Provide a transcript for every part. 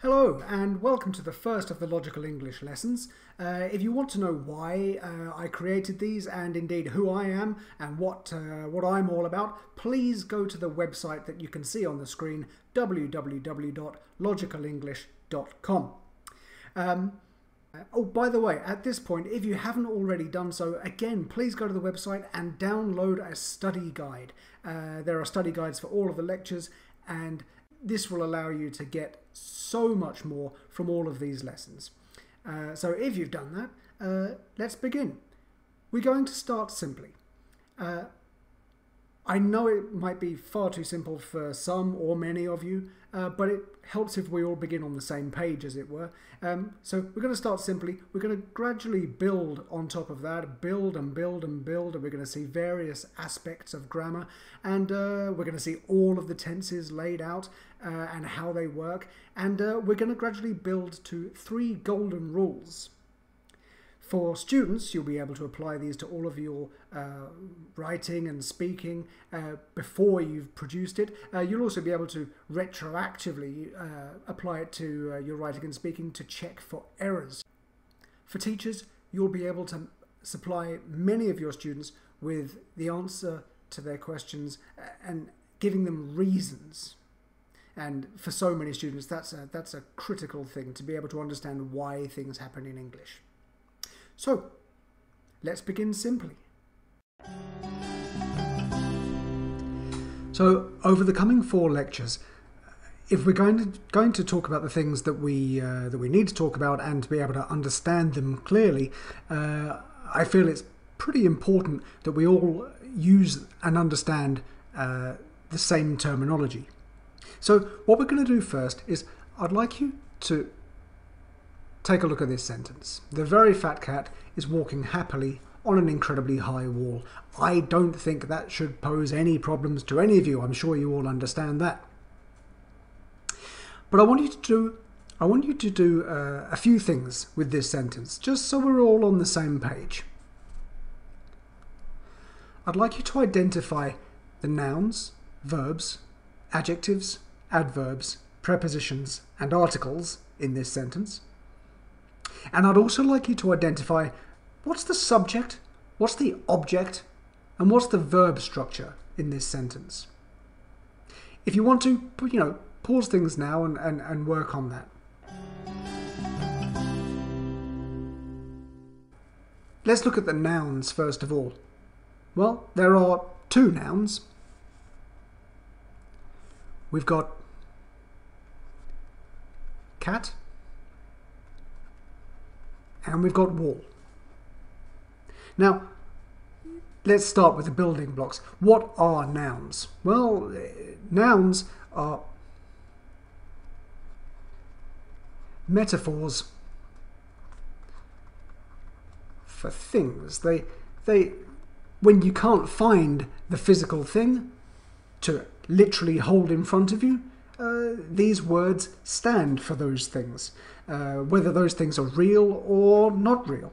Hello and welcome to the first of the Logical English lessons. If you want to know why I created these and indeed who I am and what I'm all about, please go to the website that you can see on the screen, www.logicalenglish.com. Oh, by the way, at this point, if you haven't already done so, again, please go to the website and download a study guide. There are study guides for all of the lectures, and this will allow you to get so much more from all of these lessons. So if you've done that, let's begin. We're going to start simply. I know it might be far too simple for some or many of you, but it helps if we all begin on the same page, as it were. So we're going to start simply. We're going to gradually build on top of that, build and build and build, and we're going to see various aspects of grammar, and we're going to see all of the tenses laid out and how they work, and we're going to gradually build to 3 golden rules. For students, you'll be able to apply these to all of your writing and speaking before you've produced it. You'll also be able to retroactively apply it to your writing and speaking to check for errors. For teachers, you'll be able to supply many of your students with the answer to their questions and giving them reasons. And for so many students, that's a critical thing, to be able to understand why things happen in English. So, let's begin simply. So, over the coming 4 lectures, if we're going to talk about the things that we need to talk about and to be able to understand them clearly, I feel it's pretty important that we all use and understand the same terminology. So, what we're going to do first is I'd like you to take a look at this sentence. The very fat cat is walking happily on an incredibly high wall. I don't think that should pose any problems to any of you. I'm sure you all understand that. But I want you to do a few things with this sentence, just so we're all on the same page. I'd like you to identify the nouns, verbs, adjectives, adverbs, prepositions, and articles in this sentence. And I'd also like you to identify what's the subject, what's the object, and what's the verb structure in this sentence. If you want to, pause things now and work on that. Let's look at the nouns first of all. Well, there are 2 nouns. We've got cat, and we've got wall. Now, let's start with the building blocks. What are nouns? Well, nouns are metaphors for things. They when you can't find the physical thing to literally hold in front of you, these words stand for those things, whether those things are real or not real.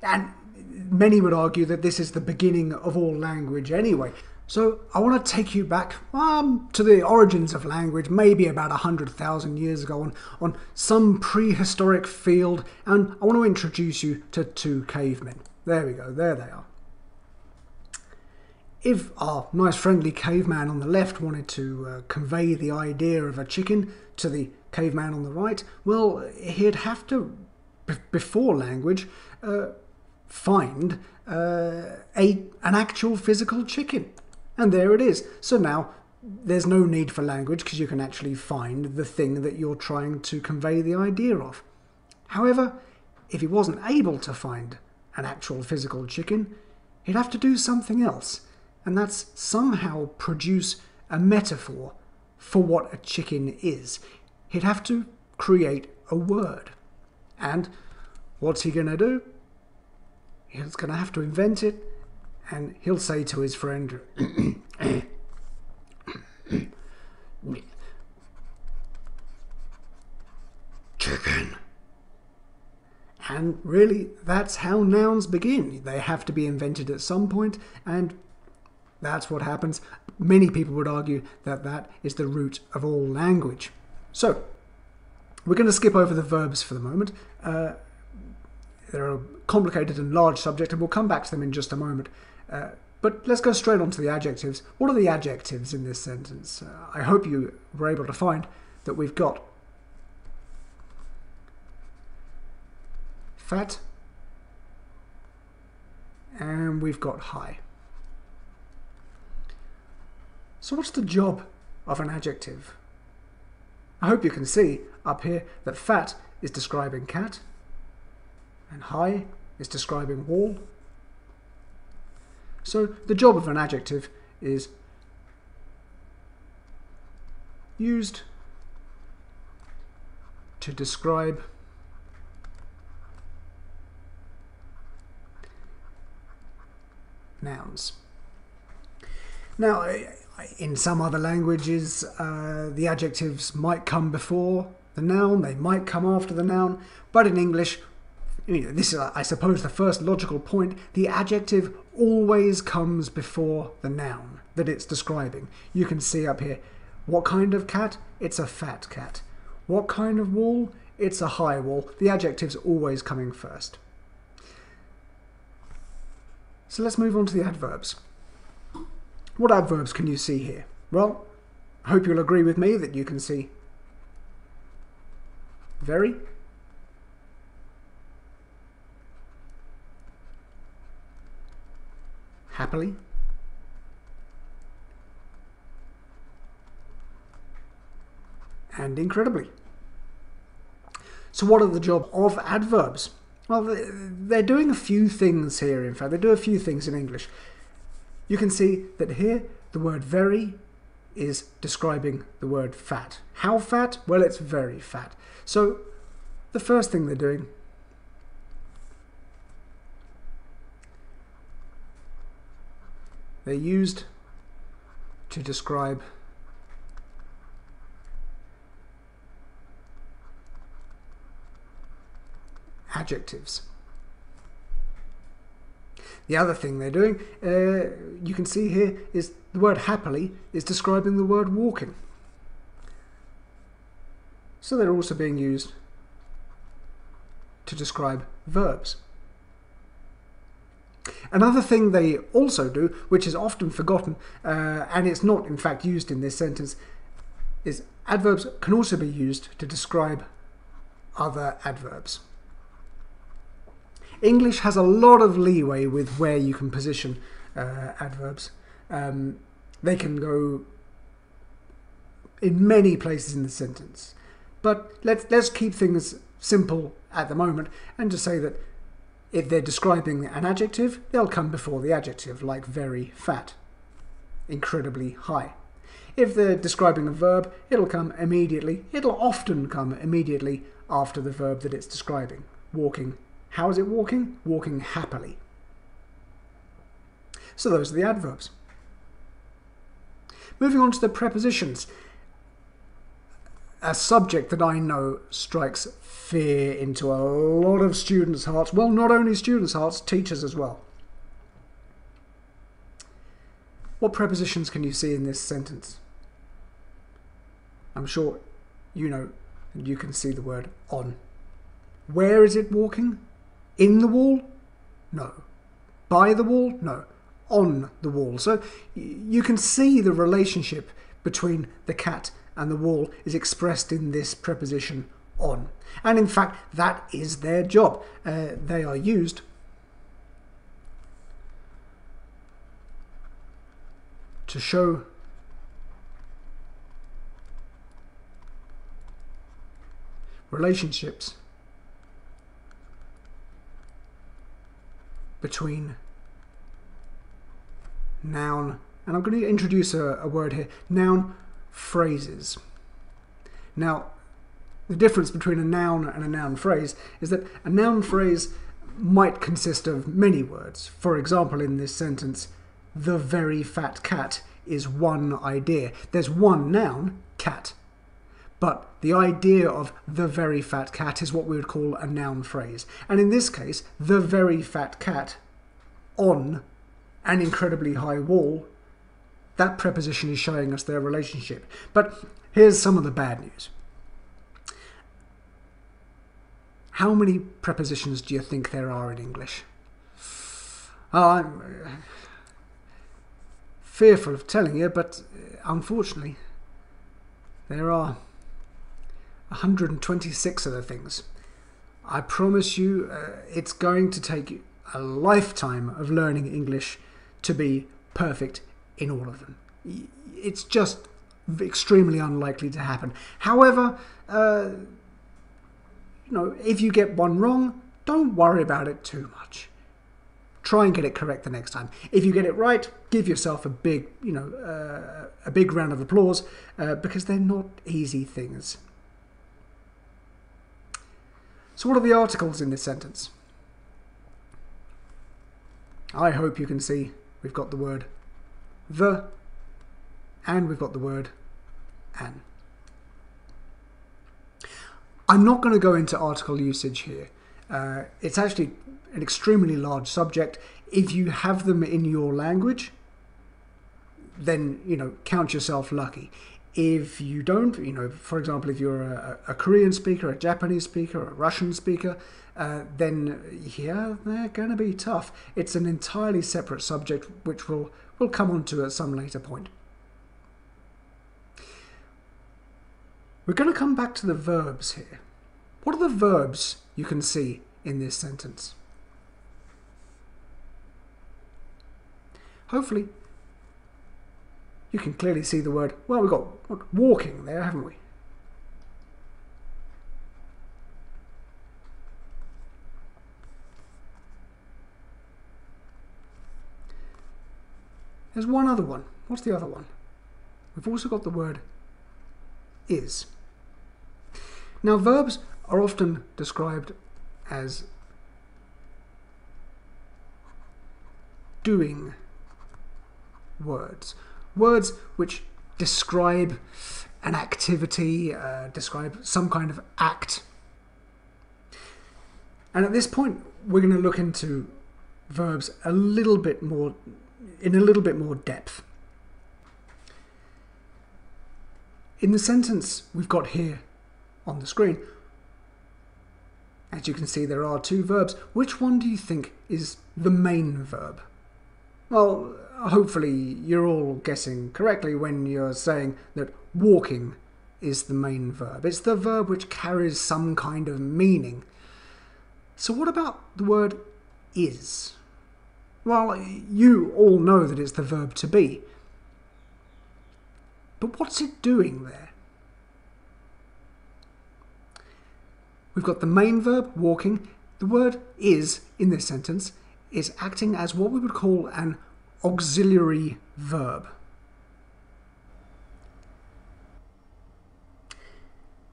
And many would argue that this is the beginning of all language anyway. So I want to take you back to the origins of language, maybe about 100,000 years ago on some prehistoric field, and I want to introduce you to 2 cavemen. There we go, there they are. If our nice friendly caveman on the left wanted to convey the idea of a chicken to the caveman on the right, well, he'd have to, before language, find an actual physical chicken. And there it is. So now there's no need for language because you can actually find the thing that you're trying to convey the idea of. However, if he wasn't able to find an actual physical chicken, he'd have to do something else. And that's somehow produce a metaphor for what a chicken is. He'd have to create a word. And what's he going to do? He's going to have to invent it, and he'll say to his friend, chicken. And really, that's how nouns begin. They have to be invented at some point, and that's what happens. Many people would argue that that is the root of all language. So, We're going to skip over the verbs for the moment. They're a complicated and large subject, and we'll come back to them in just a moment. But let's go straight on to the adjectives. What are the adjectives in this sentence? I hope you were able to find that we've got fat and we've got high. So what's the job of an adjective? I hope you can see up here that fat is describing cat and high is describing wall. So the job of an adjective is used to describe nouns. Now, in some other languages, the adjectives might come before the noun, they might come after the noun, but in English, this is, I suppose, the first logical point. The adjective always comes before the noun that it's describing. You can see up here, what kind of cat? It's a fat cat. What kind of wall? It's a high wall. The adjective's always coming first. So let's move on to the adverbs. What adverbs can you see here? Well, I hope you'll agree with me that you can see very, happily, and incredibly. So what are the job of adverbs? Well, they're doing a few things here, in fact. They do a few things in English. You can see that here the word very is describing the word fat. How fat? Well, it's very fat. So the first thing they're doing they're used to describe adjectives. The other thing they're doing, you can see here, is the word happily is describing the word walking. So they're also being used to describe verbs. Another thing they also do, which is often forgotten, and it's not in fact used in this sentence, is adverbs can also be used to describe other adverbs. English has a lot of leeway with where you can position adverbs. They can go in many places in the sentence. But let's keep things simple at the moment and just say that if they're describing an adjective, they'll come before the adjective, like very fat, incredibly high. If they're describing a verb, it'll come immediately. It'll often come immediately after the verb that it's describing. Walking. How is it walking? Walking happily. So those are the adverbs. Moving on to the prepositions. A subject that I know strikes fear into a lot of students' hearts. Well, not only students' hearts, teachers as well. What prepositions can you see in this sentence? I'm sure you know and you can see the word on. Where is it walking? In the wall? No. By the wall? No. On the wall. So you can see the relationship between the cat and the wall is expressed in this preposition on. And in fact, that is their job. They are used to show relationships between noun, and I'm going to introduce a word here, noun phrases. Now, the difference between a noun and a noun phrase is that a noun phrase might consist of many words. For example, in this sentence, the very fat cat is one idea. There's one noun, cat, but the idea of the very fat cat is what we would call a noun phrase. And in this case, the very fat cat on an incredibly high wall, that preposition is showing us their relationship. But here's some of the bad news. How many prepositions do you think there are in English? I'm fearful of telling you, but unfortunately there are 126 of the things. I promise you it's going to take a lifetime of learning English to be perfect in all of them. It's just extremely unlikely to happen. However, if you get one wrong, don't worry about it too much. Try and get it correct the next time. If you get it right, give yourself a big, a big round of applause because they're not easy things. So what are the articles in this sentence? I hope you can see we've got the word the and we've got the word an. I'm not going to go into article usage here. It's actually an extremely large subject. If you have them in your language, then, count yourself lucky. If you don't, for example, if you're a Korean speaker, a Japanese speaker, a Russian speaker, then, yeah, they're going to be tough. It's an entirely separate subject, which we'll come on to at some later point. We're going to come back to the verbs here. What are the verbs you can see in this sentence? Hopefully, you can clearly see the word, well, we've got walking there, haven't we? There's one other one. What's the other one? We've also got the word is. Now, verbs are often described as doing words. Words which describe an activity, describe some kind of act. And at this point, we're going to look into verbs in a little bit more depth. In the sentence we've got here on the screen, as you can see, there are two verbs. Which one do you think is the main verb? Well, hopefully you're all guessing correctly when you're saying that walking is the main verb. It's the verb which carries some kind of meaning. So what about the word is? Well, you all know that it's the verb to be. But what's it doing there? We've got the main verb, walking. The word is, in this sentence, is acting as what we would call an auxiliary verb.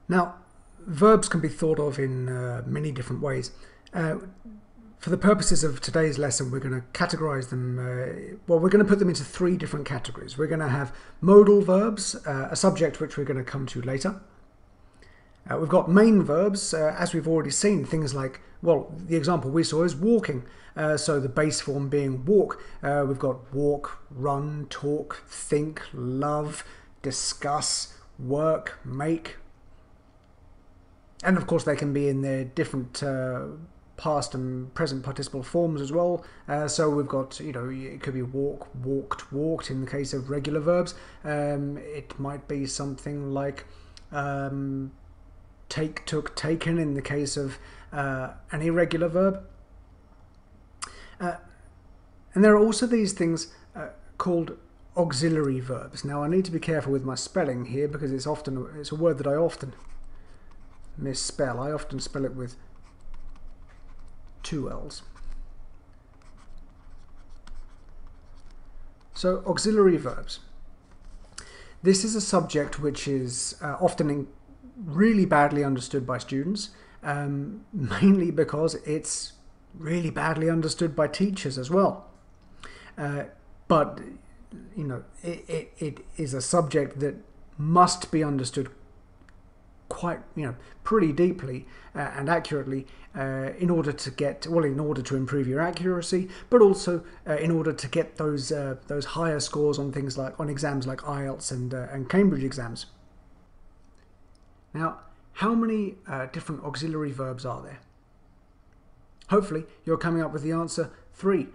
Now, verbs can be thought of in many different ways. For the purposes of today's lesson, we're going to categorize them, we're going to put them into three different categories. We're going to have modal verbs, a subject which we're going to come to later. We've got main verbs, as we've already seen, things like, well, the example we saw is walking, so the base form being walk. We've got walk, run, talk, think, love, discuss, work, make. And of course they can be in their different past and present participle forms as well. So we've got, it could be walk, walked, walked in the case of regular verbs. It might be something like take, took, taken in the case of an irregular verb. And there are also these things called auxiliary verbs. Now I need to be careful with my spelling here because it's a word that I often misspell. I often spell it with two L's. So auxiliary verbs. This is a subject which is often really badly understood by students, mainly because it's really badly understood by teachers as well. But it is a subject that must be understood quite, pretty deeply and accurately in order to improve your accuracy, but also in order to get those higher scores on things like on exams like IELTS and Cambridge exams. Now, how many different auxiliary verbs are there? Hopefully you're coming up with the answer 3.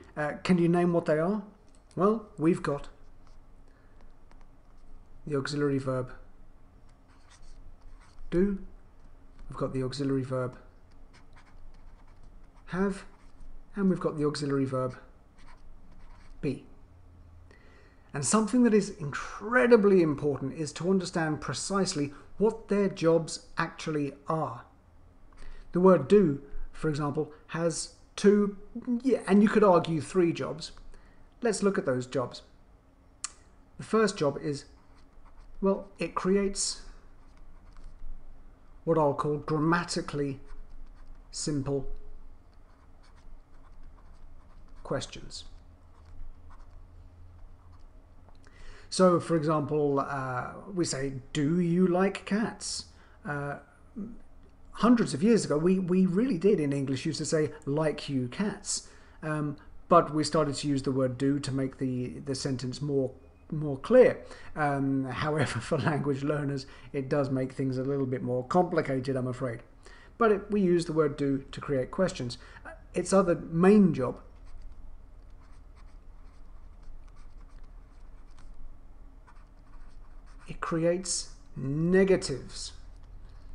Can you name what they are? Well, we've got the auxiliary verb do, we've got the auxiliary verb have, and we've got the auxiliary verb be. And something that is incredibly important is to understand precisely what their jobs actually are. The word do, for example, has 2, and you could argue 3 jobs. Let's look at those jobs. The first job is, well, it creates what I'll call grammatically simple questions. So, for example, we say, do you like cats? Hundreds of years ago, we really did in English used to say, like you cats. But we started to use the word do to make the sentence more clear. However, for language learners, it does make things a little bit more complicated, I'm afraid. But we use the word do to create questions. Its other main job it creates negatives.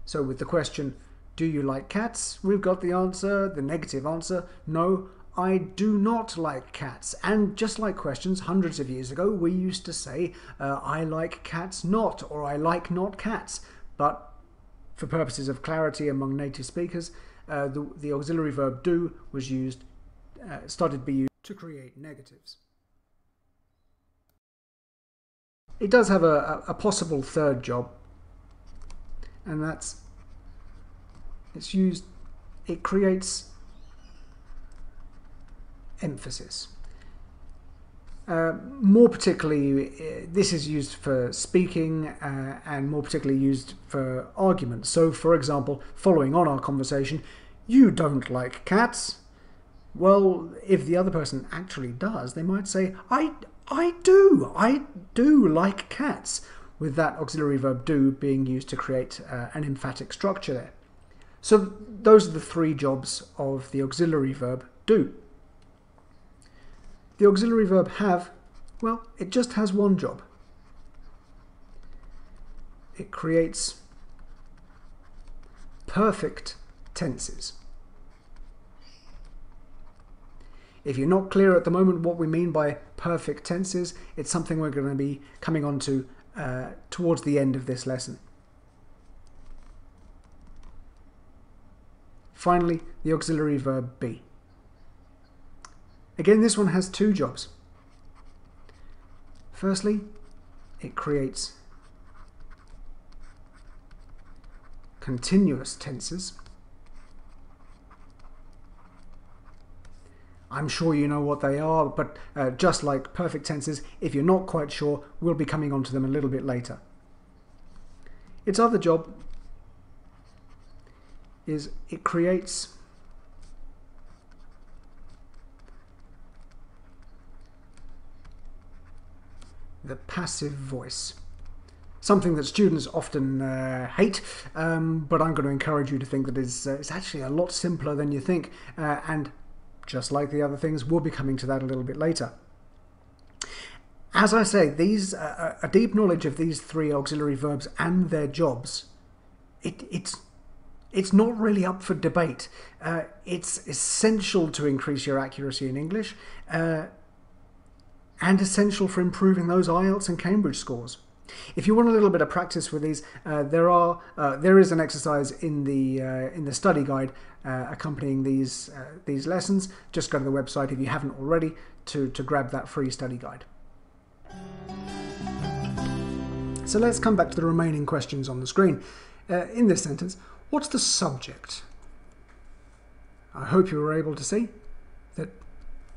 So with the question, do you like cats? We've got the answer, the negative answer, no, I do not like cats. And just like questions, hundreds of years ago, we used to say, I like cats not, or I like not cats. But for purposes of clarity among native speakers, the auxiliary verb do was started to be used to create negatives. It does have a possible third job, and that's it creates emphasis. More particularly, this is used for speaking and more particularly used for arguments. So, for example, following on our conversation, you don't like cats. Well, if the other person actually does, they might say, I do like cats, with that auxiliary verb do being used to create an emphatic structure there. So those are the 3 jobs of the auxiliary verb do. The auxiliary verb have, well, it just has one job. It creates perfect tenses. If you're not clear at the moment what we mean by perfect tenses, it's something we're going to be coming on to towards the end of this lesson. Finally, the auxiliary verb be. Again, this one has 2 jobs. Firstly, it creates continuous tenses. I'm sure you know what they are, but just like perfect tenses, if you're not quite sure, we'll be coming on to them a little bit later. Its other job is it creates the passive voice. Something that students often hate, but I'm going to encourage you to think that it's actually a lot simpler than you think, and just like the other things, we'll be coming to that a little bit later. As I say, a deep knowledge of these 3 auxiliary verbs and their jobs, it's not really up for debate. It's essential to increase your accuracy in English, and essential for improving those IELTS and Cambridge scores. If you want a little bit of practice with these, there is an exercise in the study guide accompanying these lessons. Just go to the website if you haven't already to grab that free study guide. So let's come back to the remaining questions on the screen. In this sentence, what's the subject? I hope you were able to see that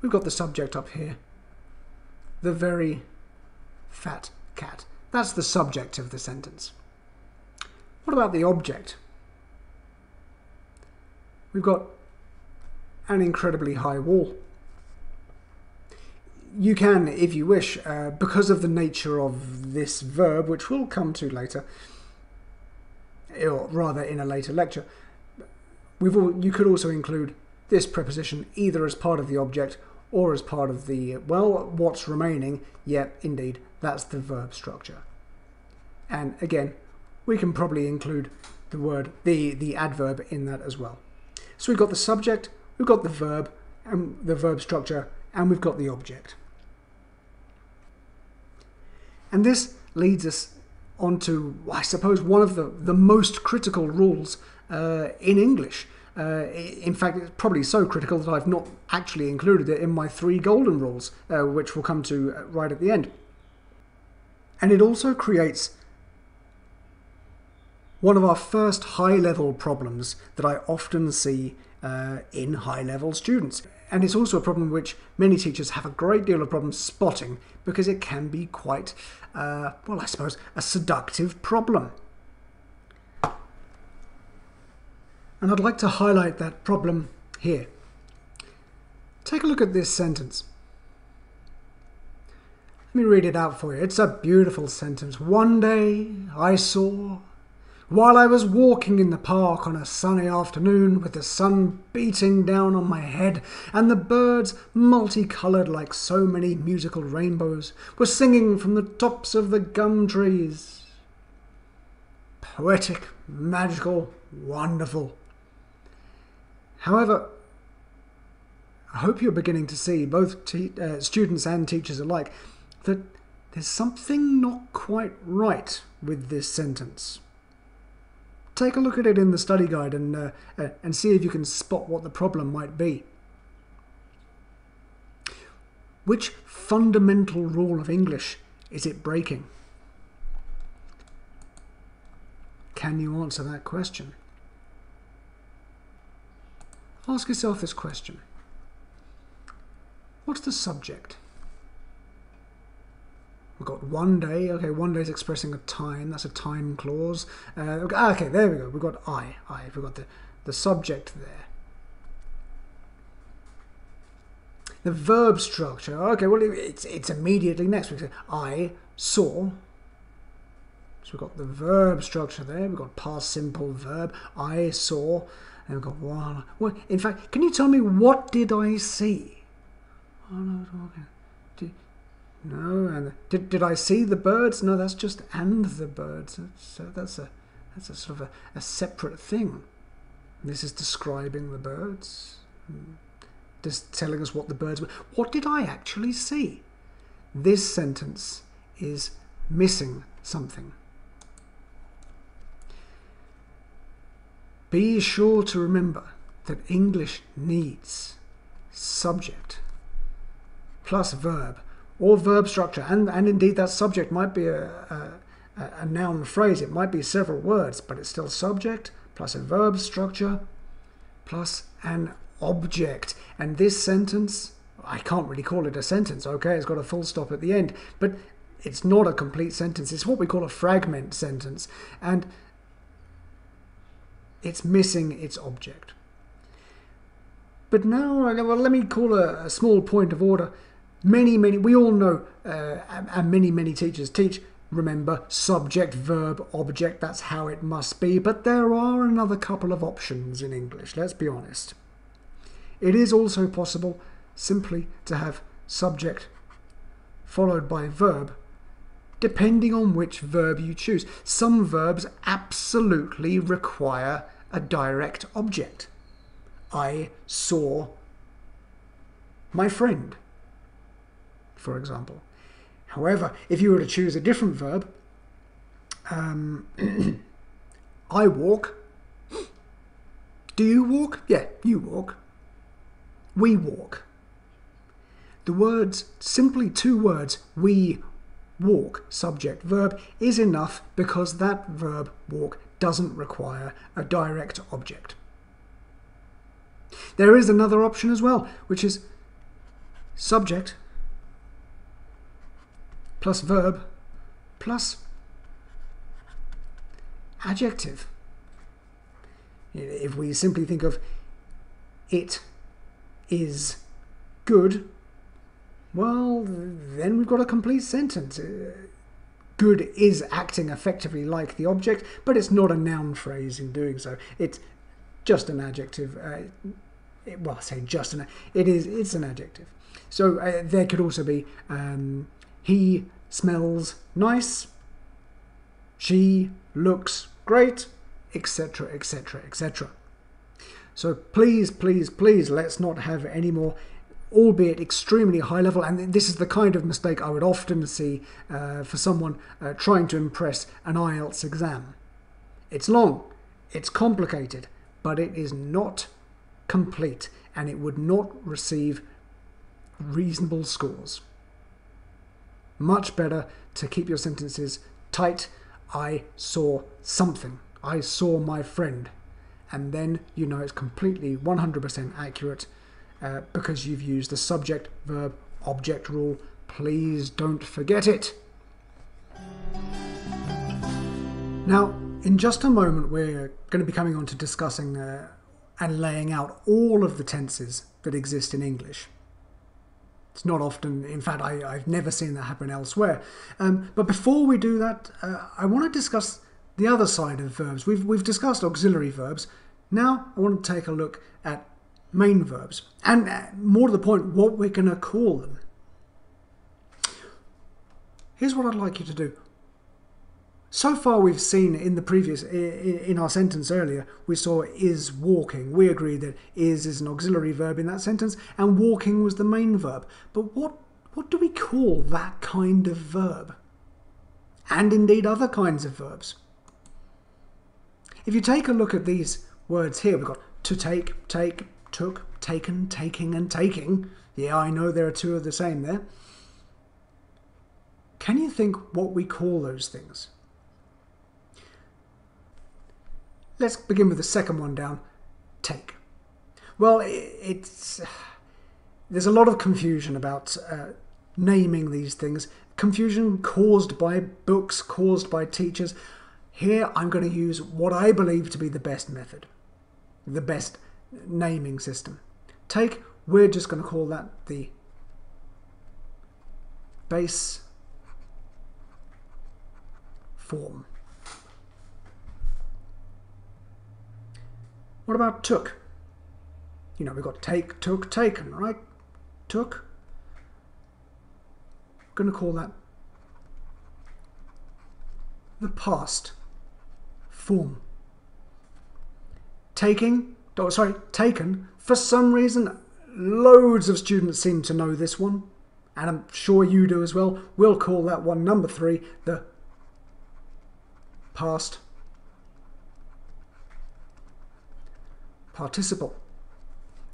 we've got the subject up here. The very fat cat. That's the subject of the sentence. What about the object? We've got an incredibly high wall. You can, if you wish, because of the nature of this verb, which we'll come to later, or rather in a later lecture, you could also include this preposition either as part of the object or as part of the, well, what's remaining. Yep, indeed, that's the verb structure. And again, we can probably include the word, the adverb in that as well. So we've got the subject, we've got the verb, and the verb structure, and we've got the object. And this leads us on to, I suppose, one of the most critical rules in English. In fact, it's probably so critical that I've not actually included it in my 3 golden rules, which we'll come to right at the end. And it also creates one of our first high-level problems that I often see in high-level students. And it's also a problem which many teachers have a great deal of problem spotting because it can be quite, well, I suppose, a seductive problem. And I'd like to highlight that problem here. Take a look at this sentence. Let me read it out for you. It's a beautiful sentence. One day I saw, while I was walking in the park on a sunny afternoon with the sun beating down on my head and the birds, multicoloured like so many musical rainbows, were singing from the tops of the gum trees. Poetic, magical, wonderful. However, I hope you're beginning to see, both students and teachers alike, that there's something not quite right with this sentence. Take a look at it in the study guide and see if you can spot what the problem might be. Which fundamental rule of English is it breaking? Can you answer that question? Ask yourself this question. What's the subject? We've got one day. Okay, one day is expressing a time. That's a time clause. Okay, there we go. We've got I. We've got the subject there. The verb structure. Okay, well, it's immediately next. We say, I saw. So we've got the verb structure there. We've got past simple verb. I saw. And we've got one. Well, in fact, can you tell me what did I see? Oh, no, okay. No, and did I see the birds? No, that's just and the birds. So that's a sort of a separate thing. This is describing the birds, just telling us what the birds were. What did I actually see? This sentence is missing something. Be sure to remember that English needs subject plus verb or verb structure, and indeed that subject might be a noun phrase. It might be several words, but it's still subject plus a verb structure plus an object. And this sentence, I can't really call it a sentence, okay? It's got a full stop at the end, but it's not a complete sentence. It's what we call a fragment sentence, and it's missing its object. But now, well, let me call a small point of order. We all know, and many teachers teach, remember, subject, verb, object, that's how it must be. But there are another couple of options in English, let's be honest. It is also possible simply to have subject followed by verb, depending on which verb you choose. Some verbs absolutely require a direct object. I saw my friend, for example. However, if you were to choose a different verb, I walk. Do you walk? Yeah, you walk. We walk. The words, simply 2 words, we walk, subject, verb, is enough because that verb, walk, doesn't require a direct object. There is another option as well, which is subject plus verb plus adjective. If we simply think of it is good, well, then we've got a complete sentence. Good is acting effectively like the object, but it's not a noun phrase in doing so. It's just an adjective. well, I say just it's an adjective. So there could also be he smells nice, she looks great, etc., etc., etc. So please, please, please, let's not have any more, albeit extremely high level, and this is the kind of mistake I would often see for someone trying to impress an IELTS exam. It's long, it's complicated, but it is not complete, and it would not receive reasonable scores. Much better to keep your sentences tight. I saw something. I saw my friend. And then you know it's completely 100% accurate because you've used the subject, verb, object rule. Please don't forget it. Now, in just a moment, we're going to be coming on to discussing and laying out all of the tenses that exist in English. It's not often, in fact, I've never seen that happen elsewhere. But before we do that, I want to discuss the other side of verbs. We've discussed auxiliary verbs. Now I want to take a look at main verbs, and more to the point, what we're going to call them. Here's what I'd like you to do. So far we've seen in the previous, in our sentence earlier, we saw is walking. We agreed that is an auxiliary verb in that sentence, and walking was the main verb. But what do we call that kind of verb? And indeed other kinds of verbs. If you take a look at these words here, we've got to take, took, taken, taking, and taking. Yeah, I know there are two of the same there. Can you think what we call those things? Let's begin with the second one down, take. Well, there's a lot of confusion about naming these things. Confusion caused by books, caused by teachers. Here I'm going to use what I believe to be the best method, the best naming system. Take, we're just going to call that the base form. What about took? You know, we've got take, took, taken, right? Took. I'm going to call that the past form. Taken, for some reason, loads of students seem to know this one, and I'm sure you do as well. We'll call that one, number 3, the past participle.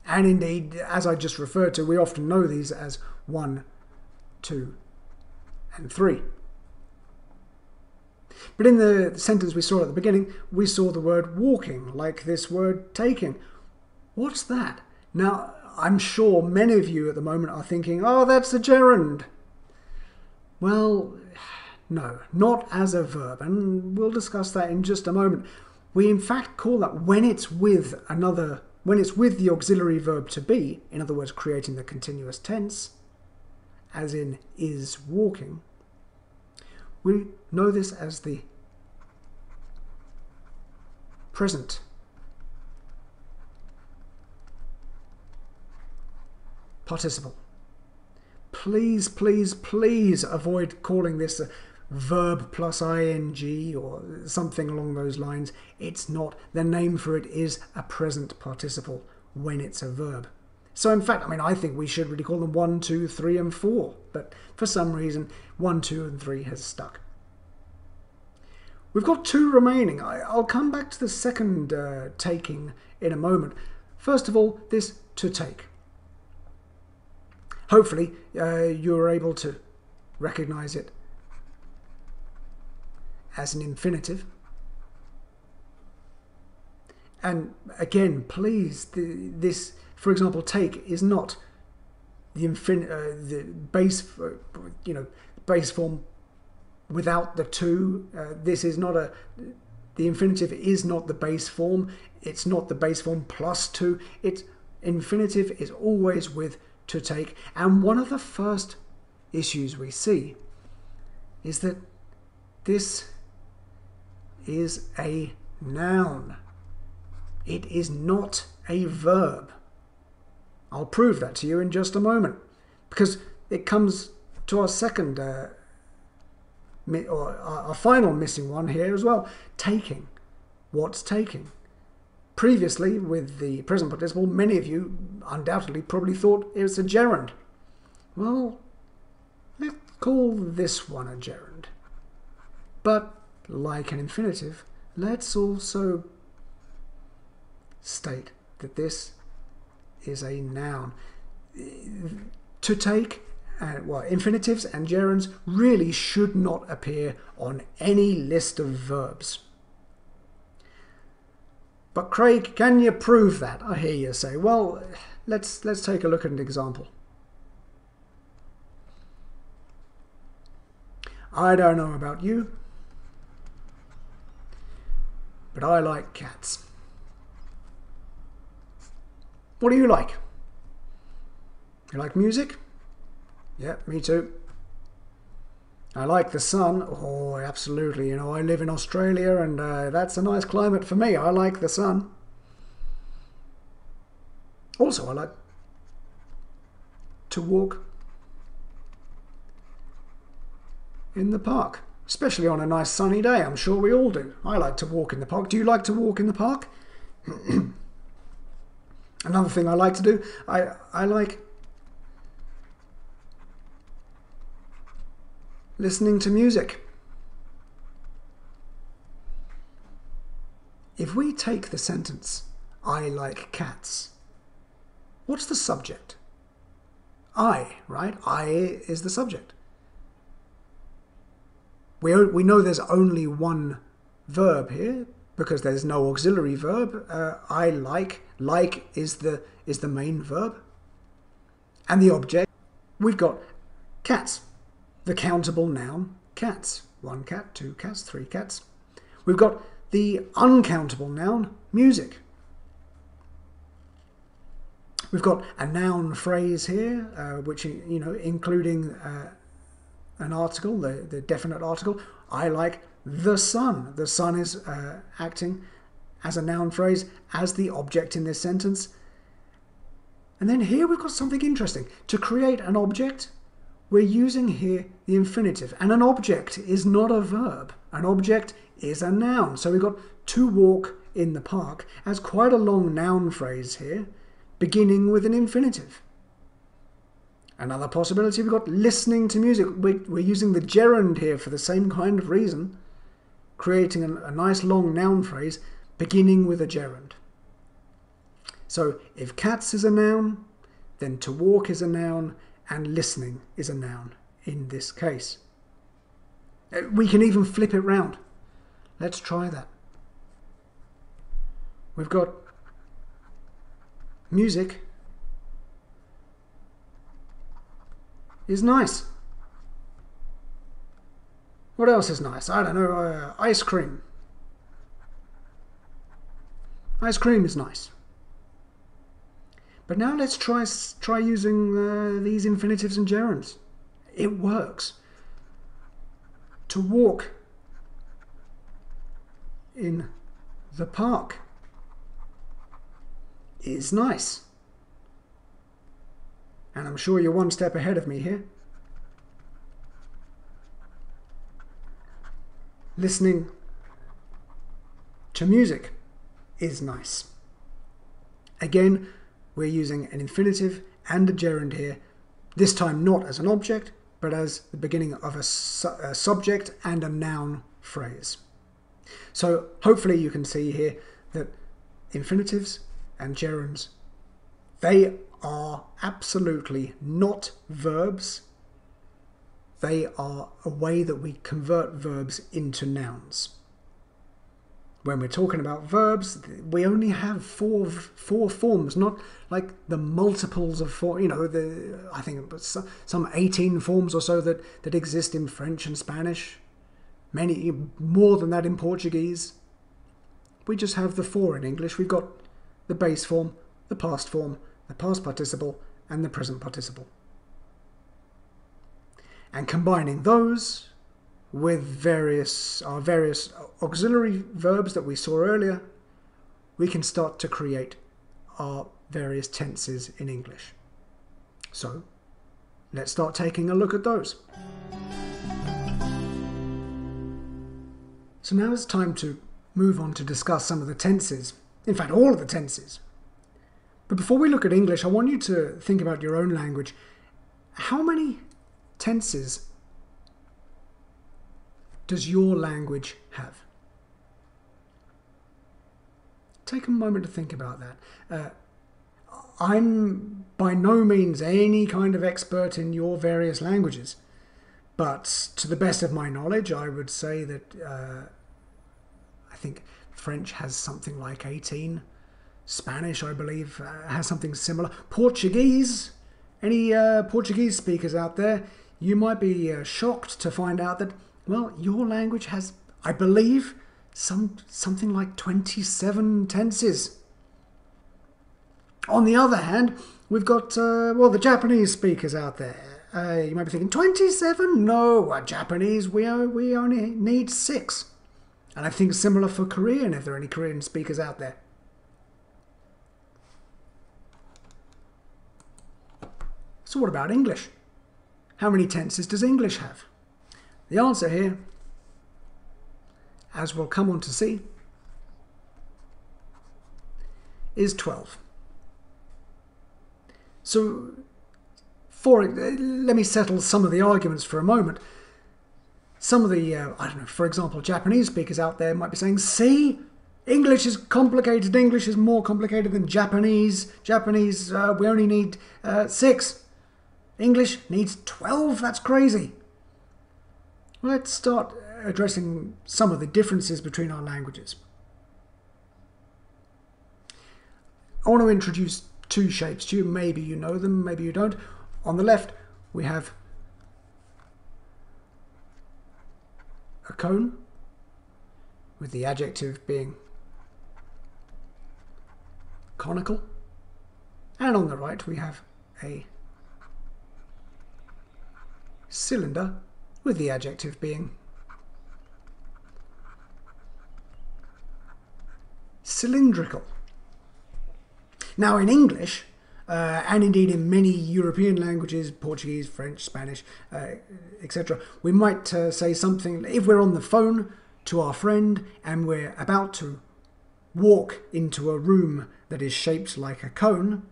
And indeed, as I just referred to, we often know these as 1, 2, and 3. But in the sentence we saw at the beginning, we saw the word walking, like this word taking. What's that? Now, I'm sure many of you at the moment are thinking, oh, that's a gerund. Well, no, not as a verb, and we'll discuss that in just a moment. We in fact call that when it's with the auxiliary verb to be, in other words, creating the continuous tense, as in is walking. We know this as the present participle. Please, please, please avoid calling this a verb plus ing or something along those lines. It's not. The name for it is a present participle when it's a verb. So in fact, I think we should really call them 1, 2, 3, and 4. But for some reason, 1, 2, and 3 has stuck. We've got 2 remaining. I'll come back to the second taking in a moment. First of all, this to take. Hopefully, you're able to recognize it as an infinitive. And again, please, this, for example, take is not the base, base form without the to. This is not the infinitive is not the base form. It's not the base form plus to. It's infinitive is always with to take. And one of the first issues we see is that this is a noun. It is not a verb. I'll prove that to you in just a moment, because it comes to our second, or our final missing one here as well. Taking. What's taking? Previously, with the present participle, many of you undoubtedly probably thought it was a gerund. Well, let's call this one a gerund. But, like an infinitive, let's also state that this is a noun. To take, well, infinitives and gerunds really should not appear on any list of verbs. But Craig, can you prove that? I hear you say. Well, let's take a look at an example. I don't know about you, but I like cats. What do you like? You like music? Yeah, me too. I like the sun. Oh, absolutely. You know, I live in Australia and that's a nice climate for me. I like the sun. Also, I like to walk in the park, especially on a nice sunny day. I'm sure we all do. I like to walk in the park. Do you like to walk in the park? Another thing I like to do, I like listening to music. If we take the sentence, I like cats, what's the subject? I, right? I is the subject. We know there's only one verb here because there's no auxiliary verb. I like is the main verb. And the object, we've got cats. The countable noun, cats. 1 cat, 2 cats, 3 cats. We've got the uncountable noun, music. We've got a noun phrase here, which, you know, including an article, the definite article. I like the sun. The sun is acting as a noun phrase, as the object in this sentence. And then here we've got something interesting. To create an object, we're using here the infinitive. And an object is not a verb. An object is a noun. So we've got to walk in the park as quite a long noun phrase here, beginning with an infinitive. Another possibility, we've got listening to music. We're using the gerund here for the same kind of reason, creating a nice long noun phrase beginning with a gerund. So if cats is a noun, then to walk is a noun, and listening is a noun in this case. We can even flip it round. Let's try that. We've got music is nice. What else is nice? I don't know. Ice cream. Ice cream is nice. But now let's try using these infinitives and gerunds. It works. To walk in the park is nice. And I'm sure you're one step ahead of me here. Listening to music is nice. Again, we're using an infinitive and a gerund here, this time not as an object, but as the beginning of a subject and a noun phrase. So hopefully you can see here that infinitives and gerunds, they are absolutely not verbs. They are a way that we convert verbs into nouns. When we're talking about verbs, we only have four forms, not like the multiples of four, you know, I think some 18 forms or so that exist in French and Spanish. Many more than that in Portuguese. We just have the 4 in English. We've got the base form, the past participle, and the present participle. And combining those with our various auxiliary verbs that we saw earlier, we can start to create are various tenses in English. So let's start taking a look at those. So now it's time to move on to discuss some of the tenses, in fact all of the tenses. But before we look at English, I want you to think about your own language. How many tenses does your language have? Take a moment to think about that. I'm by no means any kind of expert in your various languages, but to the best of my knowledge, I would say that I think French has something like 18. Spanish, I believe, has something similar. Portuguese, any Portuguese speakers out there, you might be shocked to find out that, well, your language has, I believe, something like 27 tenses. On the other hand, we've got, well, the Japanese speakers out there. You might be thinking, 27? No, Japanese, we only need 6. And I think similar for Korean, if there are any Korean speakers out there. So what about English? How many tenses does English have? The answer here, as we'll come on to see, is 12. So, let me settle some of the arguments for a moment. Some of the, I don't know, for example, Japanese speakers out there might be saying, see, English is complicated. English is more complicated than Japanese. Japanese, we only need 6. English needs 12. That's crazy. Let's start addressing some of the differences between our languages. I want to introduce 2 shapes to you. Maybe you know them, maybe you don't. On the left, we have a cone, with the adjective being conical. And on the right, we have a cylinder, with the adjective being cylindrical. Now in English, and indeed in many European languages, Portuguese, French, Spanish, etc., we might say something, if we're on the phone to our friend and we're about to walk into a room that is shaped like a cone,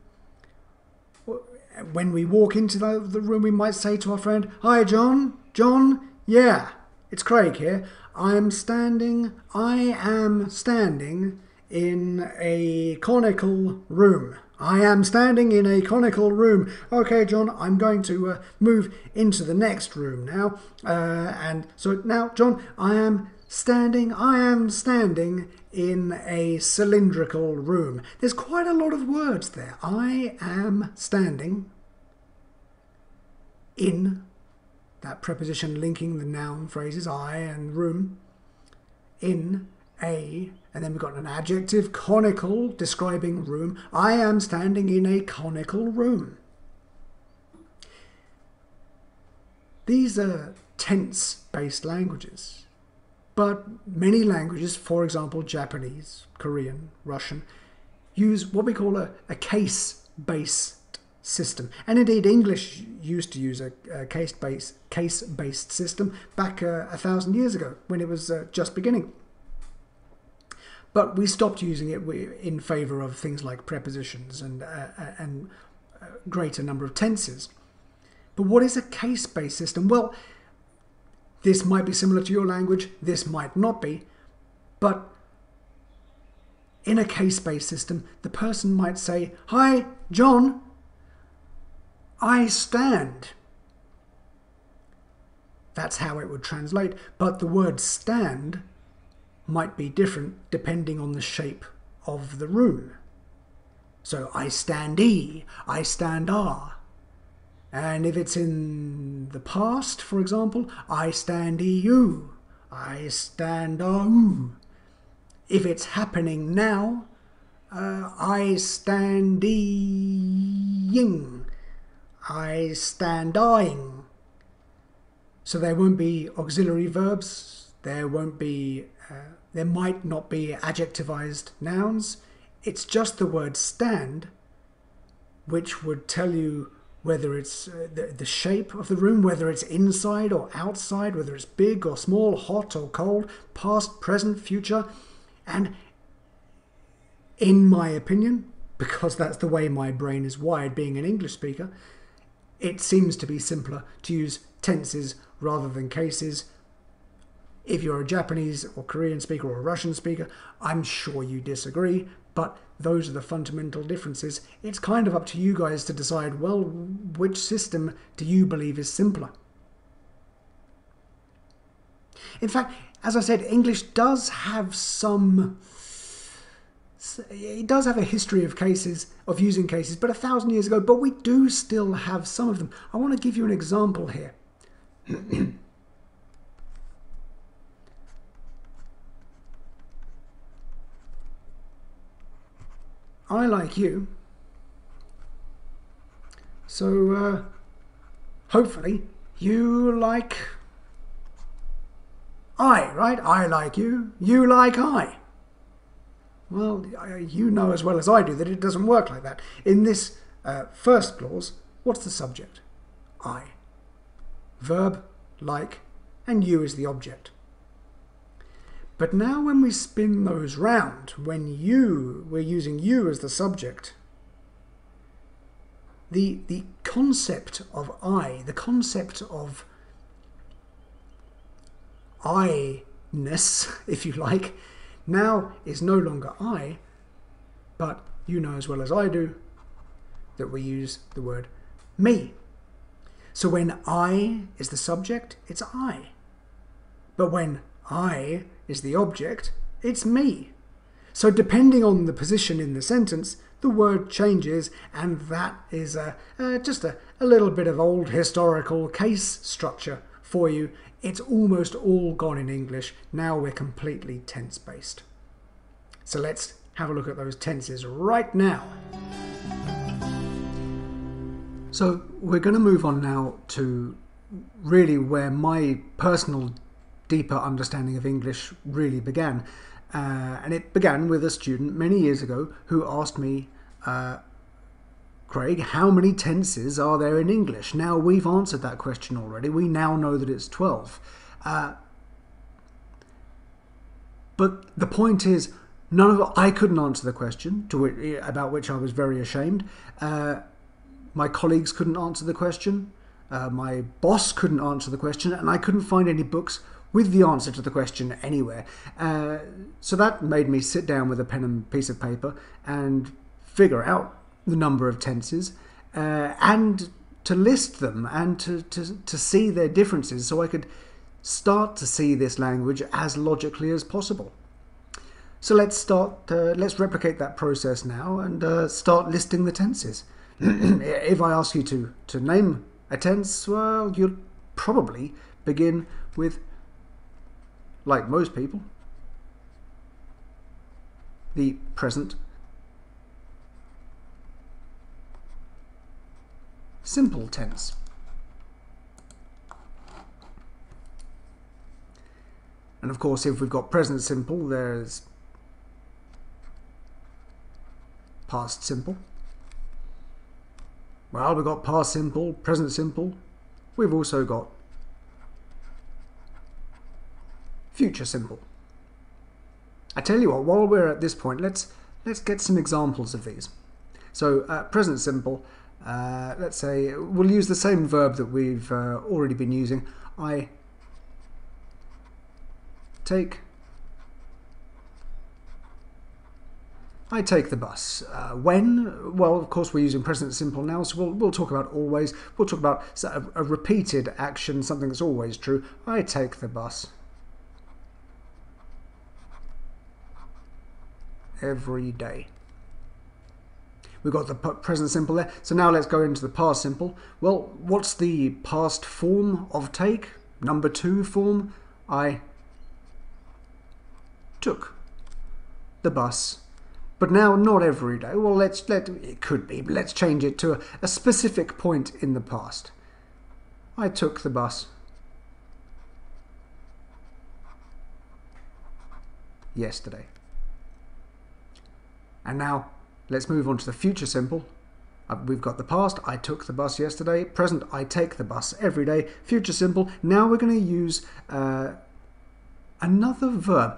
when we walk into the room, we might say to our friend, "Hi, John. John, yeah, it's Craig here. I am standing in a conical room. I am standing in a conical room. Okay, John, I'm going to move into the next room now. And so now, John, I am standing in a cylindrical room." There's quite a lot of words there. I am standing in, that preposition linking the noun phrases I and room, in a, and then we've got an adjective, conical, describing room. I am standing in a conical room. These are tense-based languages, but many languages, for example Japanese, Korean, Russian, use what we call a case-based system. And indeed English used to use a case-based system back 1,000 years ago when it was just beginning. But we stopped using it in favour of things like prepositions and greater number of tenses. But what is a case-based system? Well, this might be similar to your language, this might not be, but in a case-based system, the person might say, "Hi, John, I stand." That's how it would translate, but the word stand might be different depending on the shape of the room. So I stand-ee, I stand-are. And if it's in the past, for example, I stand-ee-you, I stand-are-oo. If it's happening now, I stand-ee-ing, I stand-eyeing. So there won't be auxiliary verbs, there might not be adjectivized nouns. it's just the word stand which would tell you whether it's the shape of the room, whether it's inside or outside, whether it's big or small, hot or cold, past, present, future. And in my opinion, because that's the way my brain is wired being an English speaker, it seems to be simpler to use tenses rather than cases. If you're a Japanese or Korean speaker or a Russian speaker, I'm sure you disagree, but those are the fundamental differences. It's kind of up to you guys to decide, well, which system do you believe is simpler? In fact, as I said, English does have it does have a history of using cases, but 1,000 years ago, but we do still have some of them. I want to give you an example here. I like you, so hopefully you like I, right? I like you, you like I. Well, you know as well as I do that it doesn't work like that. In this first clause, what's the subject? I. Verb, like, and you is the object. But now when we spin those round, when we're using you as the subject, the concept of I, the concept of I-ness, if you like, now is no longer I, but you know as well as I do that we use the word me. So when I is the subject, it's I. But when I is the object, it's me. So depending on the position in the sentence, the word changes, and that is just a little bit of old historical case structure for you. It's almost all gone in English. Now we're completely tense-based. So let's have a look at those tenses right now. So we're going to move on now to really where my personal deeper understanding of English really began. And it began with a student many years ago who asked me, Craig, how many tenses are there in English? Now we've answered that question already. We now know that it's 12. But the point is, I couldn't answer the question about which I was very ashamed. My colleagues couldn't answer the question. My boss couldn't answer the question, and I couldn't find any books with the answer to the question anywhere. So that made me sit down with a pen and piece of paper and figure out the number of tenses and to list them and to see their differences so I could start to see this language as logically as possible. So let's replicate that process now and start listing the tenses. If I ask you to name a tense, well, you'll probably begin with, like most people, the present simple tense. And of course, if we've got present simple, there's past simple. Well, we've got past simple, present simple. We've also got future simple. I tell you what, while we're at this point, let's get some examples of these. So present simple, let's say we'll use the same verb that we've already been using. I take the bus. When? Well, of course we're using present simple now, so we'll talk about always. We'll talk about a repeated action, something that's always true. I take the bus every day. We've got the present simple there. So now let's go into the past simple. Well, what's the past form of take? Number 2 form. I took the bus. But now, not every day. Well, it could be, but let's change it to a specific point in the past. I took the bus yesterday. And now let's move on to the future simple. We've got the past, I took the bus yesterday. Present, I take the bus every day. Future simple. Now we're going to use another verb.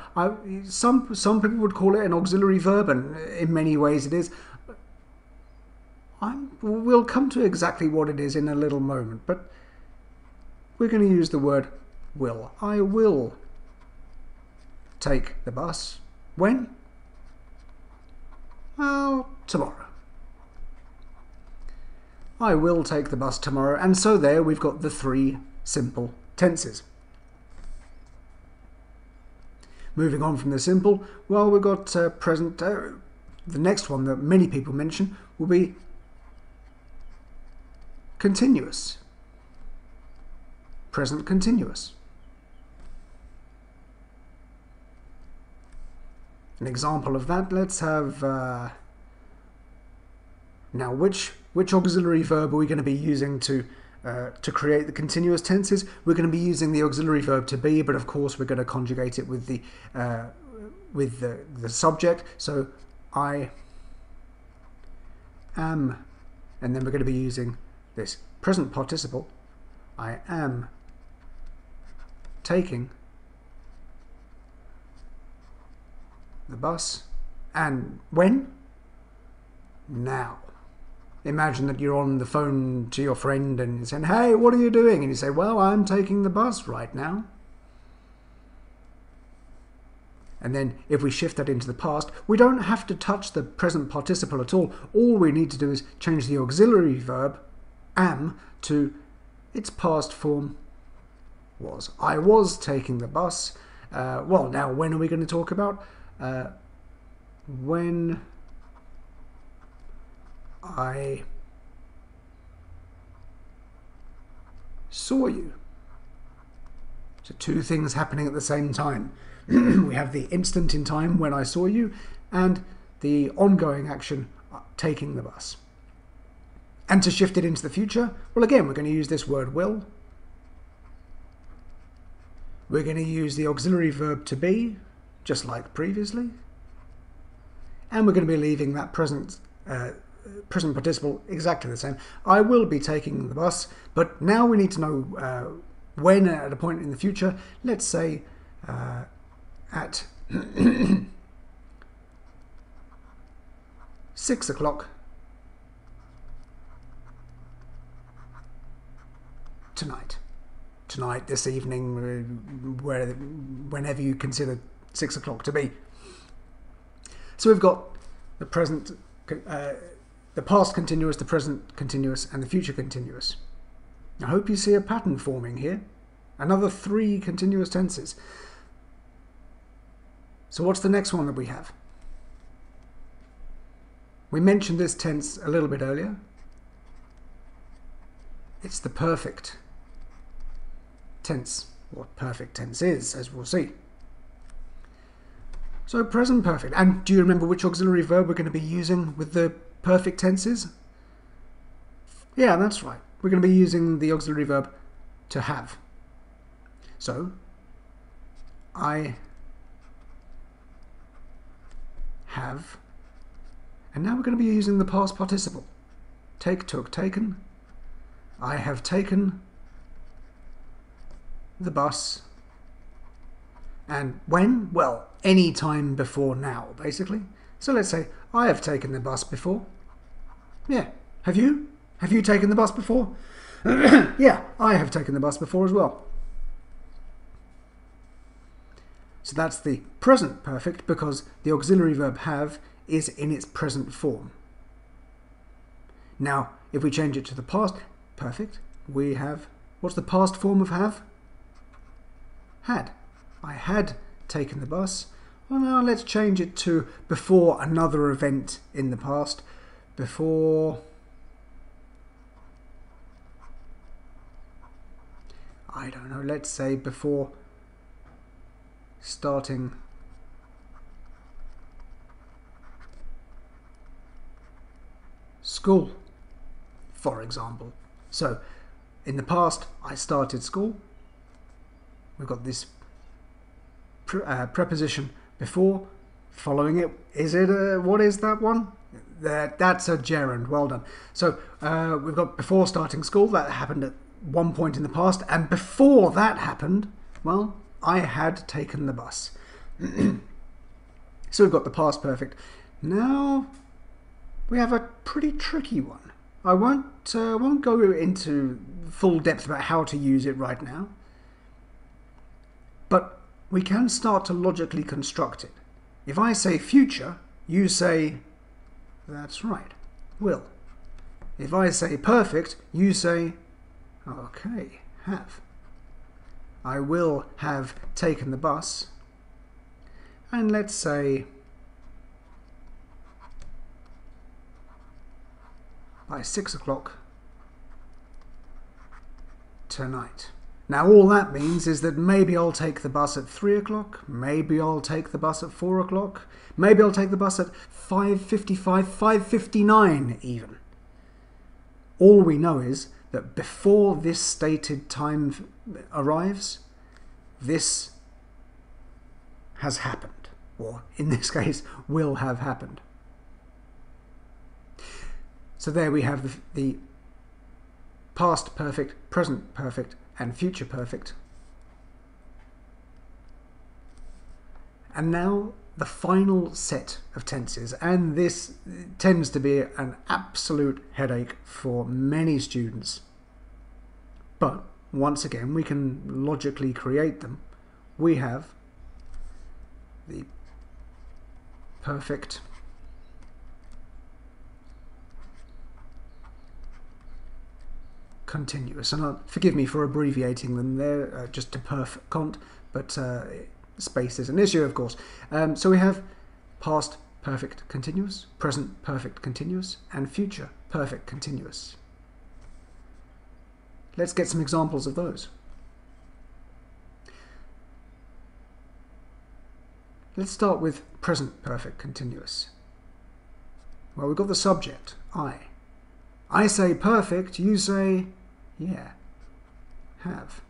Some people would call it an auxiliary verb, and in many ways it is. We'll come to exactly what it is in a little moment, but we're going to use the word will. I will take the bus. When? Oh, tomorrow. I will take the bus tomorrow. And so there we've got the three simple tenses. Moving on from the simple, well, we've got present. The next one that many people mention will be continuous. Present continuous. An example of that, let's have now which auxiliary verb are we going to be using to create the continuous tenses? We're going to be using the auxiliary verb to be, but of course we're going to conjugate it with the subject. So I am, and then we're going to be using this present participle. I am taking the bus. And when? Now. Imagine that you're on the phone to your friend and you're saying, hey, what are you doing? And you say, well, I'm taking the bus right now. And then if we shift that into the past, we don't have to touch the present participle at all. All we need to do is change the auxiliary verb, am, to its past form, was. I was taking the bus. Well, now when are we going to talk about? When I saw you. So two things happening at the same time. We have the instant in time when I saw you, and the ongoing action, taking the bus. And to shift it into the future, well, again, we're going to use this word will. We're going to use the auxiliary verb to be, just like previously. And we're going to be leaving that present participle exactly the same. I will be taking the bus, but now we need to know when at a point in the future. Let's say at 6 o'clock tonight. Tonight, this evening, whenever you consider 6 o'clock to be. So we've got the present, the past continuous, the present continuous, and the future continuous. I hope you see a pattern forming here. Another 3 continuous tenses. So what's the next one that we have? We mentioned this tense a little bit earlier. It's the perfect tense. What perfect tense is, as we'll see. So present perfect. And do you remember which auxiliary verb we're going to be using with the perfect tenses? Yeah, that's right. We're going to be using the auxiliary verb to have. So, I have. And now we're going to be using the past participle. Take, took, taken. I have taken the bus. And when? Well, any time before now, basically. So let's say, I have taken the bus before. Yeah. Have you? Have you taken the bus before? Yeah, I have taken the bus before as well. So that's the present perfect because the auxiliary verb have is in its present form. Now, if we change it to the past perfect, we have, what's the past form of have? Had. I had taken the bus. Well, now let's change it to before another event in the past. Before I don't know, let's say before starting school, for example. So, in the past, I started school. We've got this preposition before Following it, is it what is that one? That's a gerund. Well done. So we've got before starting school. That happened at one point in the past, and before that happened, well, I had taken the bus. So we've got the past perfect. Now we have a pretty tricky one. I won't go into full depth about how to use it right now, but we can start to logically construct it. If I say future, you say, that's right, will. If I say perfect, you say, okay, have. I will have taken the bus. And let's say by 6 o'clock tonight. Now all that means is that maybe I'll take the bus at 3 o'clock, maybe I'll take the bus at 4 o'clock, maybe I'll take the bus at 5:55, 5:59 even. All we know is that before this stated time arrives, this has happened, or in this case, will have happened. So there we have the past perfect, present perfect, and future perfect. And now the final set of tenses, and this tends to be an absolute headache for many students. But once again, we can logically create them. We have the perfect continuous, and forgive me for abbreviating them there just to perfect cont, but space is an issue, of course. So we have past perfect continuous, present perfect continuous, and future perfect continuous. Let's get some examples of those. Let's start with present perfect continuous. Well, we've got the subject, I. I say perfect, you say, yeah, have.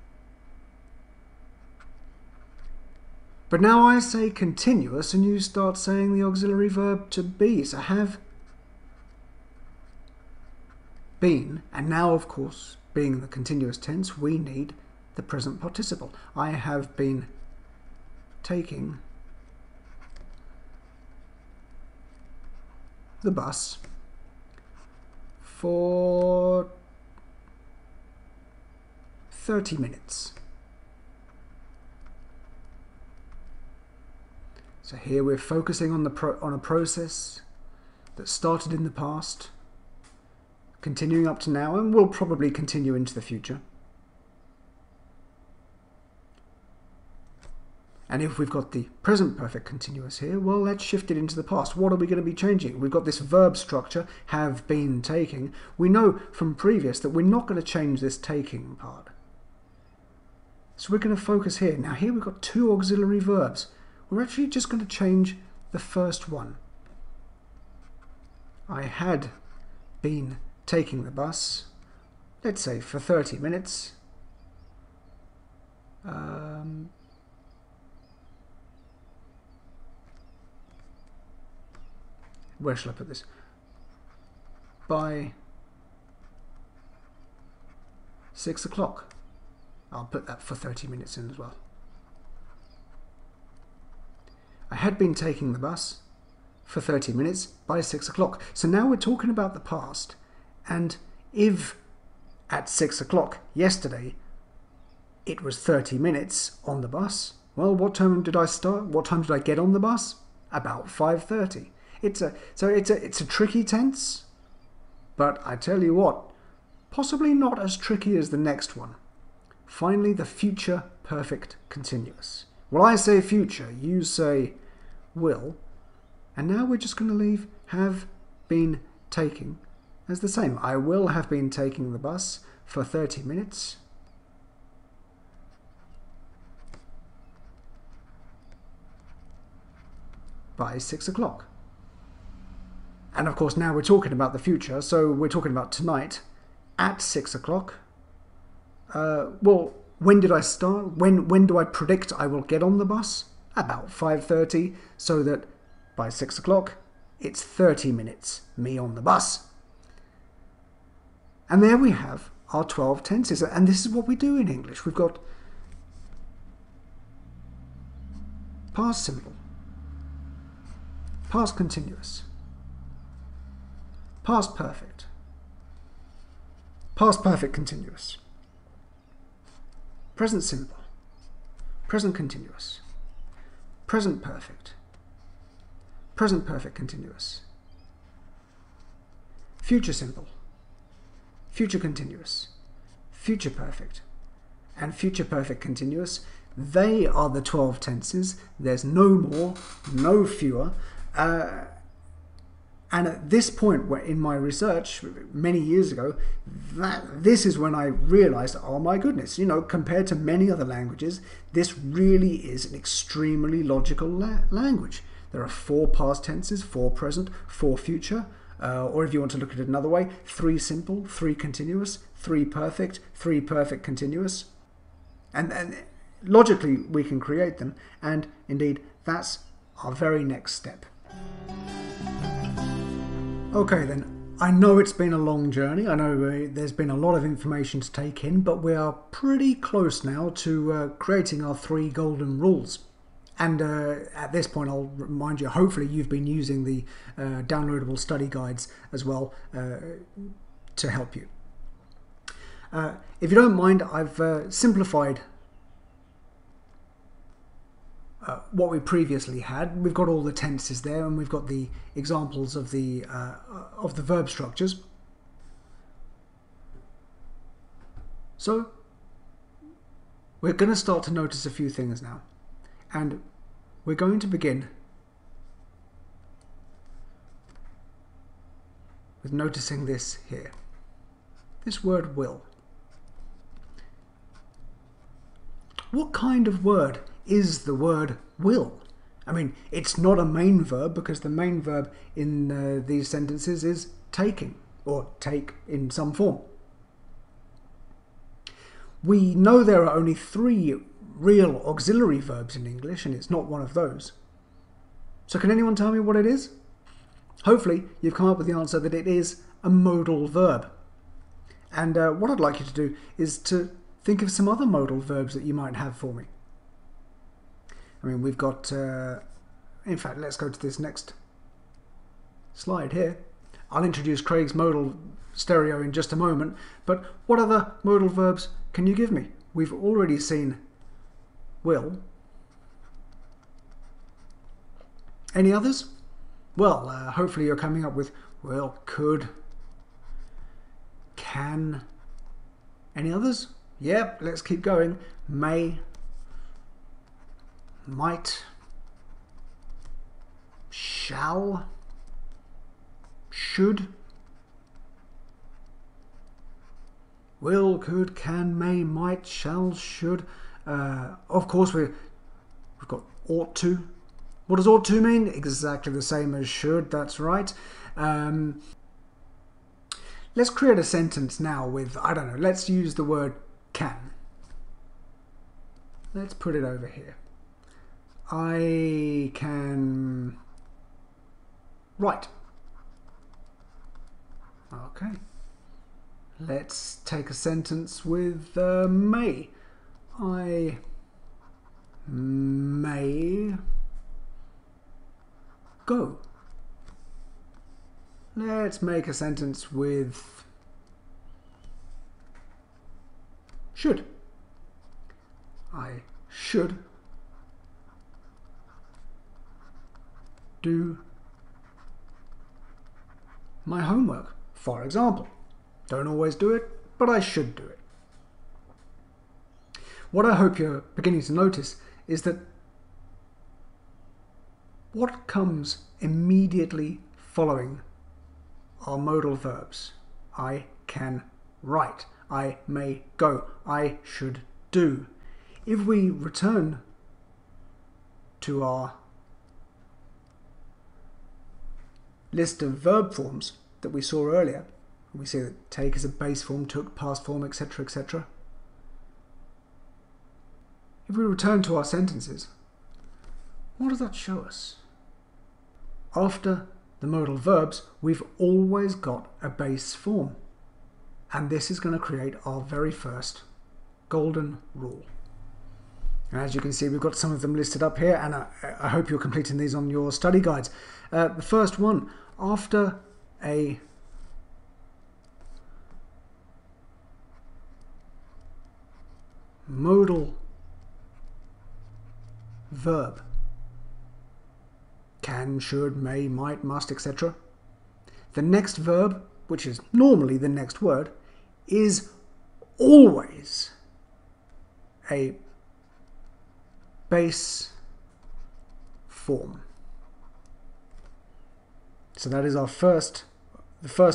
But now I say continuous and you start saying the auxiliary verb to be. So have been, and now of course, being the continuous tense, we need the present participle. I have been taking the bus for 30 minutes. So here we're focusing on a process that started in the past, continuing up to now, and will probably continue into the future. And if we've got the present perfect continuous here, well, let's shift it into the past. What are we going to be changing? We've got this verb structure, have been taking. We know from previous that we're not going to change this taking part. So we're going to focus here. Now here we've got two auxiliary verbs. We're actually just going to change the first one. I had been taking the bus, let's say for 30 minutes. Where shall I put this? By 6 o'clock. I'll put that for 30 minutes in as well. I had been taking the bus for 30 minutes by 6 o'clock. So now we're talking about the past. And if at 6 o'clock yesterday it was 30 minutes on the bus, well, what time did I start? What time did I get on the bus? About 5:30. It's a tricky tense, but I tell you what, possibly not as tricky as the next one. Finally, the future perfect continuous. Well, I say future, you say will, and now we're just going to leave have been taking as the same. I will have been taking the bus for 30 minutes. By 6 o'clock. And of course now we're talking about the future, so we're talking about tonight at 6 o'clock. Well, when did I start? When do I predict I will get on the bus? About 5:30, so that By 6 o'clock, it's 30 minutes, me on the bus. And there we have our 12 tenses. And this is what we do in English. We've got past simple, past continuous, past perfect, past perfect continuous, present simple, present continuous, present perfect, present perfect continuous, future simple, future continuous, future perfect, and future perfect continuous. They are the 12 tenses. There's no more, no fewer. And at this point in my research, many years ago, this is when I realized, oh my goodness, you know, compared to many other languages, this really is an extremely logical language. There are 4 past tenses, 4 present, 4 future, or if you want to look at it another way, 3 simple, 3 continuous, 3 perfect, 3 perfect continuous. And logically, we can create them, and indeed, that's our very next step. Okay then, I know it's been a long journey, I know there's been a lot of information to take in, but we are pretty close now to creating our 3 golden rules. And at this point, I'll remind you, hopefully you've been using the downloadable study guides as well to help you. If you don't mind, I've simplified what we previously had. We've got all the tenses there, and we've got the examples of the verb structures. So we're going to start to notice a few things now, and we're going to begin with noticing this here. This word will. What kind of word is the word will? I mean, it's not a main verb, because the main verb in these sentences is taking, or take in some form. We know there are only 3 real auxiliary verbs in English, and it's not one of those. So can anyone tell me what it is? Hopefully you've come up with the answer that it is a modal verb. And what I'd like you to do is to think of some other modal verbs that you might have for me. I mean, we've got, in fact, let's go to this next slide here. I'll introduce Craig's modal stereo in just a moment, but what other modal verbs can you give me? We've already seen will. Any others? Well, hopefully you're coming up with will, could, can. Any others? Yep, let's keep going. May, might, shall, should, will, could, can, may, might, shall, should. Of course, we've got ought to. What does ought to mean? Exactly the same as should, that's right. Let's create a sentence now with, I don't know, let's use the word can. Let's put it over here. I can write. Okay. Let's take a sentence with may. I may go. Let's make a sentence with should. I should do my homework, for example. Don't always do it, but I should do it. What I hope you're beginning to notice is that what comes immediately following are modal verbs. I can write. I may go. I should do. If we return to our list of verb forms that we saw earlier, we see that take is a base form, took, past form, etc., etc. If we return to our sentences, what does that show us? after the modal verbs, we've always got a base form. And this is going to create our very first golden rule. And as you can see, we've got some of them listed up here, and I hope you're completing these on your study guides. The first one, after a modal verb, can, should, may, might, must, etc., the next verb, which is normally the next word, is always a base form. So that is the first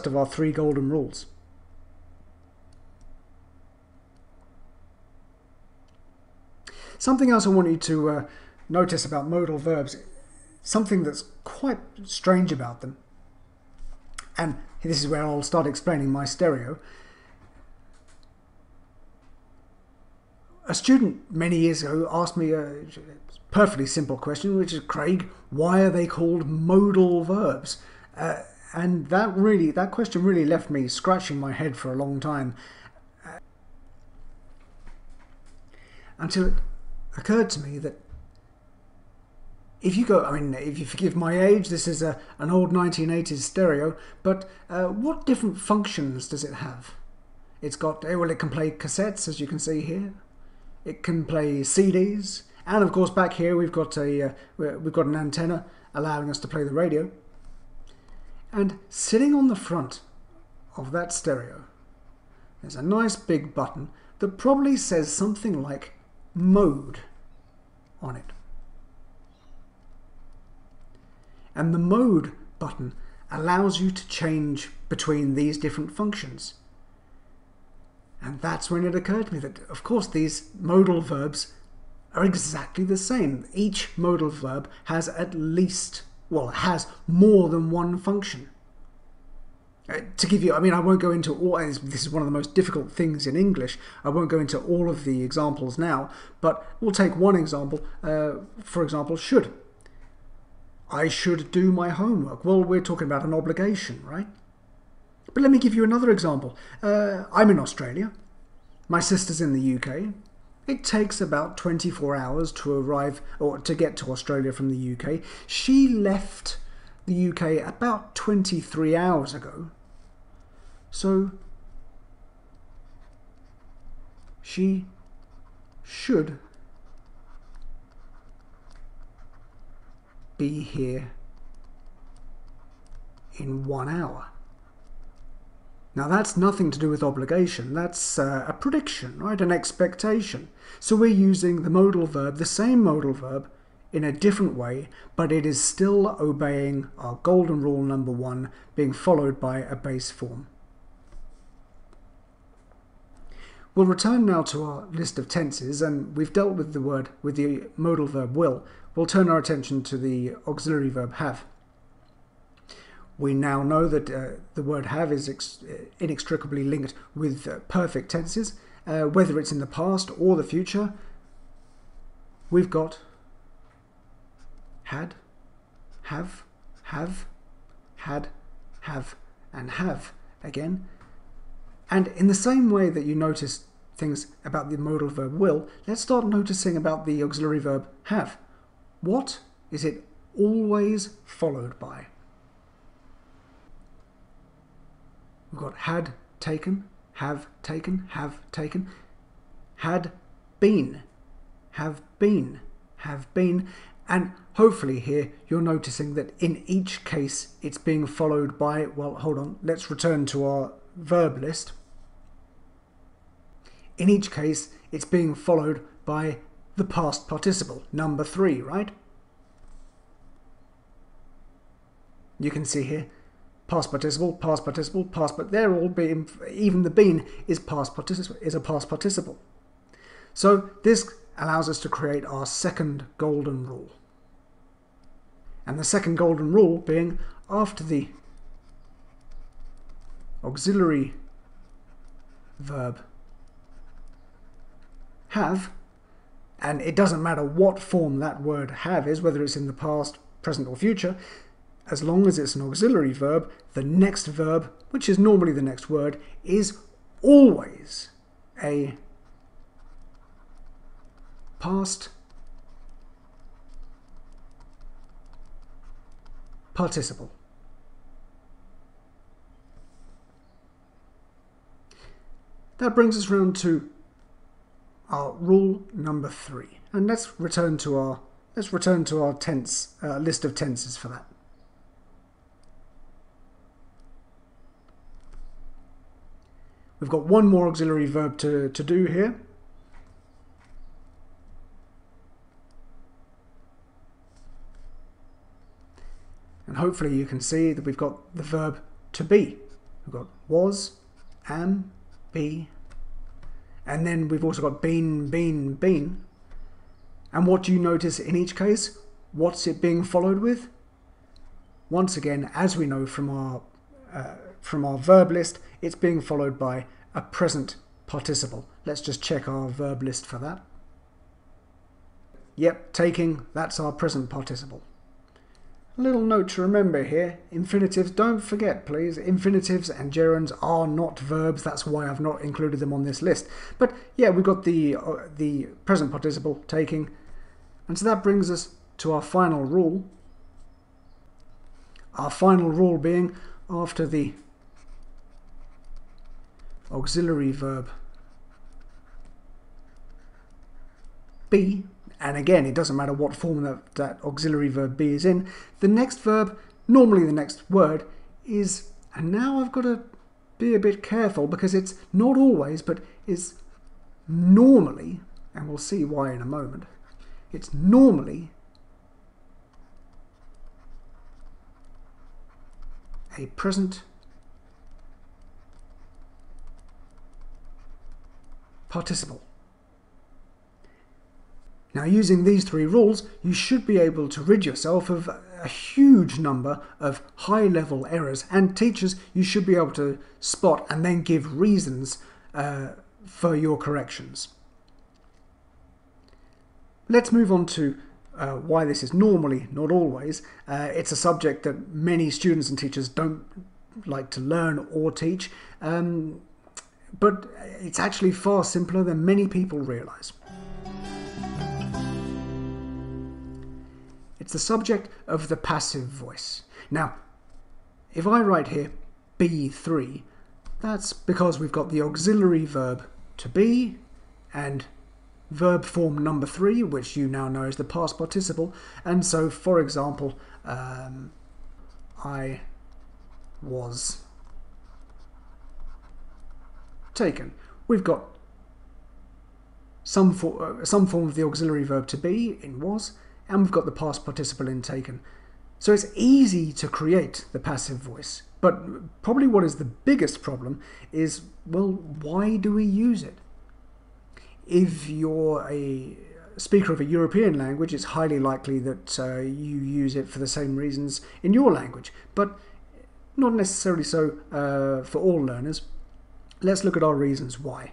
of our 3 golden rules. Something else I want you to notice about modal verbs, something that's quite strange about them, and this is where I'll start explaining my stereo. A student many years ago asked me a perfectly simple question, which is, Craig, why are they called modal verbs? And that question really left me scratching my head for a long time, until it occurred to me that if you go, if you forgive my age, this is an old 1980s stereo, but what different functions does it have? It's got, well, it can play cassettes, as you can see here. It can play CDs, and of course back here we've got an antenna allowing us to play the radio. And sitting on the front of that stereo, there's a nice big button that probably says something like mode on it. And the mode button allows you to change between these different functions. And that's when it occurred to me that, of course, these modal verbs are exactly the same. Each modal verb has at least, well, has more than one function. To give you, I won't go into all, this is one of the most difficult things in English. I won't go into all of the examples now, but we'll take one example. For example, should. I should do my homework. Well, we're talking about an obligation, right? But let me give you another example. I'm in Australia. My sister's in the UK. It takes about 24 hours to arrive or to get to Australia from the UK. She left the UK about 23 hours ago. So she should be here in 1 hour. Now that's nothing to do with obligation, that's a prediction, right? An expectation. So we're using the modal verb, the same modal verb, in a different way, but it is still obeying our golden rule number 1, being followed by a base form. We'll return now to our list of tenses, and we've dealt with the modal verb will. We'll turn our attention to the auxiliary verb have. We now know that the word have is inextricably linked with perfect tenses. Whether it's in the past or the future, we've got had, have, had, have, and have again. And in the same way that you notice things about the modal verb will, let's start noticing about the auxiliary verb have. What is it always followed by? We've got had, taken, have taken, had been, have been, and hopefully here you're noticing that in each case it's being followed by, well, hold on, let's return to our verb list. In each case it's being followed by the past participle, number 3, right? You can see here, past participle, but they're all being, even the been is past participle, is a past participle. So this allows us to create our second golden rule. And the second golden rule being after the auxiliary verb have, and it doesn't matter what form that word have is, whether it's in the past, present or future, as long as it's an auxiliary verb, the next verb, which is normally the next word, is always a past participle. That brings us round to our rule number 3, and let's return to our tense list of tenses for that. We've got one more auxiliary verb to do here. And hopefully you can see that we've got the verb to be. We've got was, am, be, and then we've also got been, been. And what do you notice in each case? What's it being followed with? Once again, as we know from our verb list, it's being followed by a present participle. Let's just check our verb list for that. Yep, taking, that's our present participle. A little note to remember here, infinitives, don't forget please, infinitives and gerunds are not verbs, that's why I've not included them on this list. But yeah, we've got the present participle, taking, and so that brings us to our final rule. Our final rule being, after the auxiliary verb be, and again, it doesn't matter what form that auxiliary verb be is in, the next verb, normally the next word, is, and now I've got to be a bit careful because it's not always, but is normally, and we'll see why in a moment, it's normally a present participle. Now, using these 3 rules, you should be able to rid yourself of a huge number of high-level errors, and teachers, you should be able to spot and then give reasons for your corrections. Let's move on to why this is normally, not always. It's a subject that many students and teachers don't like to learn or teach, but it's actually far simpler than many people realise. It's the subject of the passive voice. Now, if I write here be3, that's because we've got the auxiliary verb to be and verb form number 3, which you now know is the past participle. And so, for example, I was taken. We've got some form of the auxiliary verb to be in was, and we've got the past participle in taken. So it's easy to create the passive voice, but probably what is the biggest problem is, well, why do we use it? If you're a speaker of a European language, it's highly likely that you use it for the same reasons in your language, but not necessarily so for all learners. Let's look at our reasons why.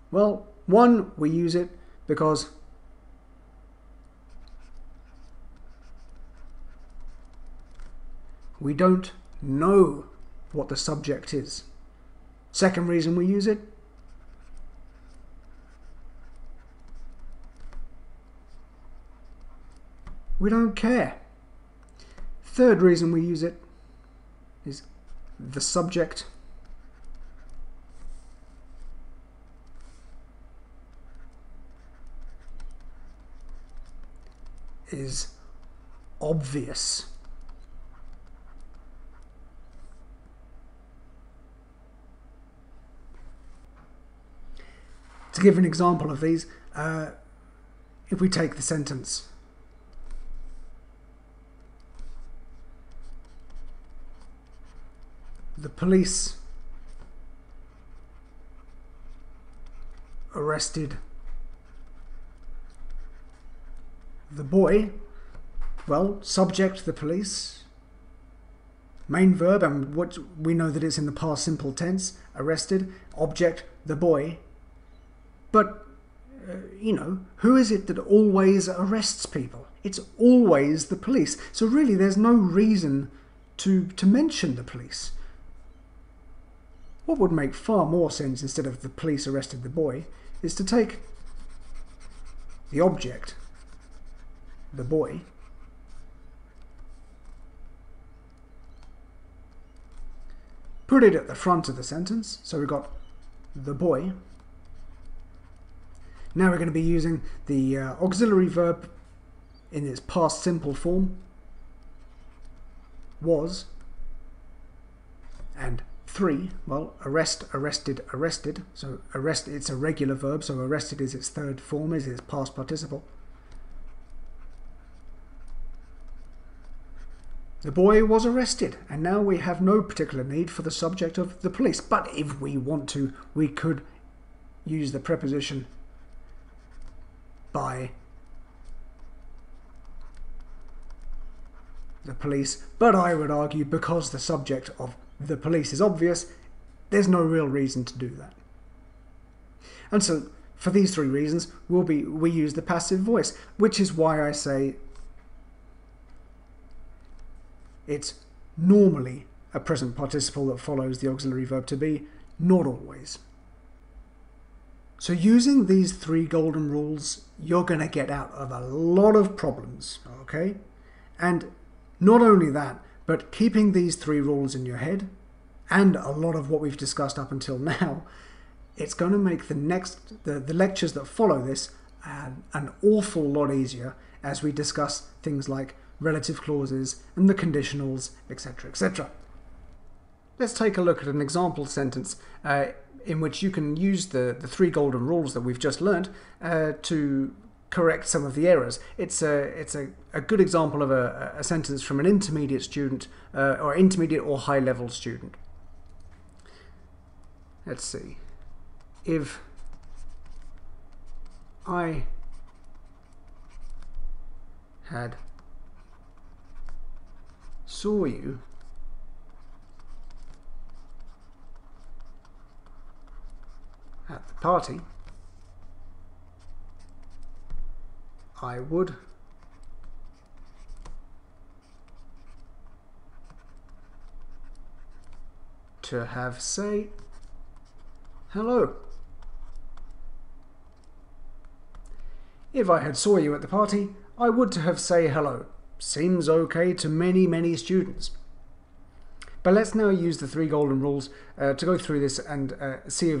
Well, one, we use it because we don't know what the subject is. Second reason we use it, we don't care. Third reason we use it is the subject is obvious. To give an example of these, if we take the sentence, the police arrested the boy, well, subject the police, main verb, and what we know that it's in the past simple tense, arrested, object the boy. But, you know, who is it that always arrests people? It's always the police. So really there's no reason to mention the police. What would make far more sense instead of the police arrested the boy is to take the object, the boy, put it at the front of the sentence. So we've got the boy. Now we're going to be using the auxiliary verb in its past simple form, was, and 3, well, arrest, arrested, arrested. So arrest, it's a regular verb, so arrested is its third form, is its past participle. The boy was arrested, and now we have no particular need for the subject of the police. But if we want to, we could use the preposition by the police. But I would argue, because the subject of the police is obvious, there's no real reason to do that. And so, for these 3 reasons, we use the passive voice, which is why I say it's normally a present participle that follows the auxiliary verb to be, not always. So using these 3 golden rules, you're going to get out of a lot of problems, okay? And not only that, but keeping these 3 rules in your head, and a lot of what we've discussed up until now, it's going to make the lectures that follow this an awful lot easier as we discuss things like relative clauses and the conditionals, etc., etc. Let's take a look at an example sentence in which you can use the 3 golden rules that we've just learned to correct some of the errors. It's a good example of a sentence from an intermediate student or intermediate or high level student. Let's see. If I had saw you at the party, I would to have say hello. If I had saw you at the party, I would to have say hello. Seems okay to many students. But let's now use the 3 golden rules to go through this and see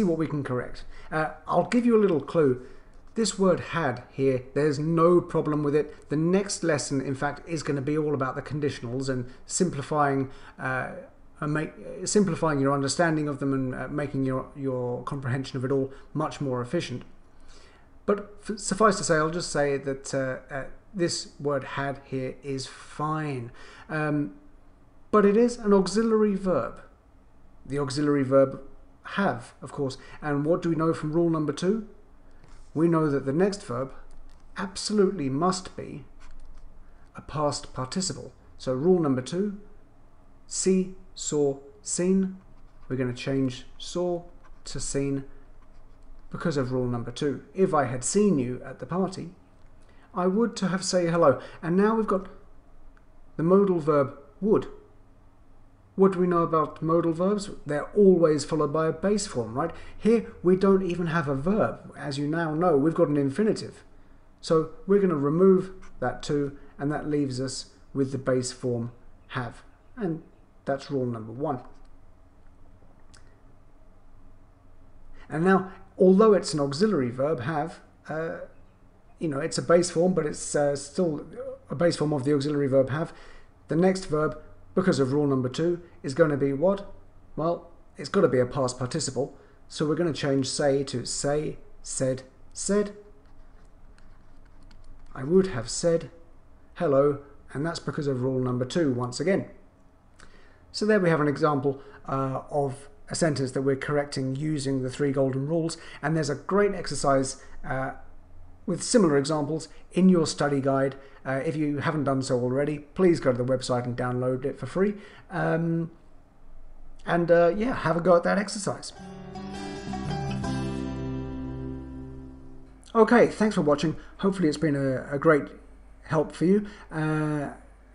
what we can correct. I'll give you a little clue. This word had here, there's no problem with it. The next lesson, in fact, is going to be all about the conditionals and simplifying your understanding of them and making your comprehension of it all much more efficient. But suffice to say, I'll just say that this word had here is fine. But it is an auxiliary verb. The auxiliary verb have, of course. And what do we know from rule number 2? We know that the next verb absolutely must be a past participle. So rule number 2, see, saw, seen. We're going to change saw to seen because of rule number 2. If I had seen you at the party, I would to have say hello. And now we've got the modal verb would. What do we know about modal verbs? They're always followed by a base form, right? Here we don't even have a verb. As you now know, we've got an infinitive. So we're going to remove that 2, and that leaves us with the base form have. And that's rule number 1. And now, although it's an auxiliary verb, have, it's a base form, but it's still a base form of the auxiliary verb have. The next verb, because of rule number 2, is going to be what? Well, it's got to be a past participle. So we're going to change say to say, said, said. I would have said hello, and that's because of rule number 2 once again. So there we have an example of a sentence that we're correcting using the 3 golden rules, and there's a great exercise with similar examples in your study guide. If you haven't done so already, please go to the website and download it for free. Yeah, have a go at that exercise. Okay, thanks for watching. Hopefully it's been a great help for you.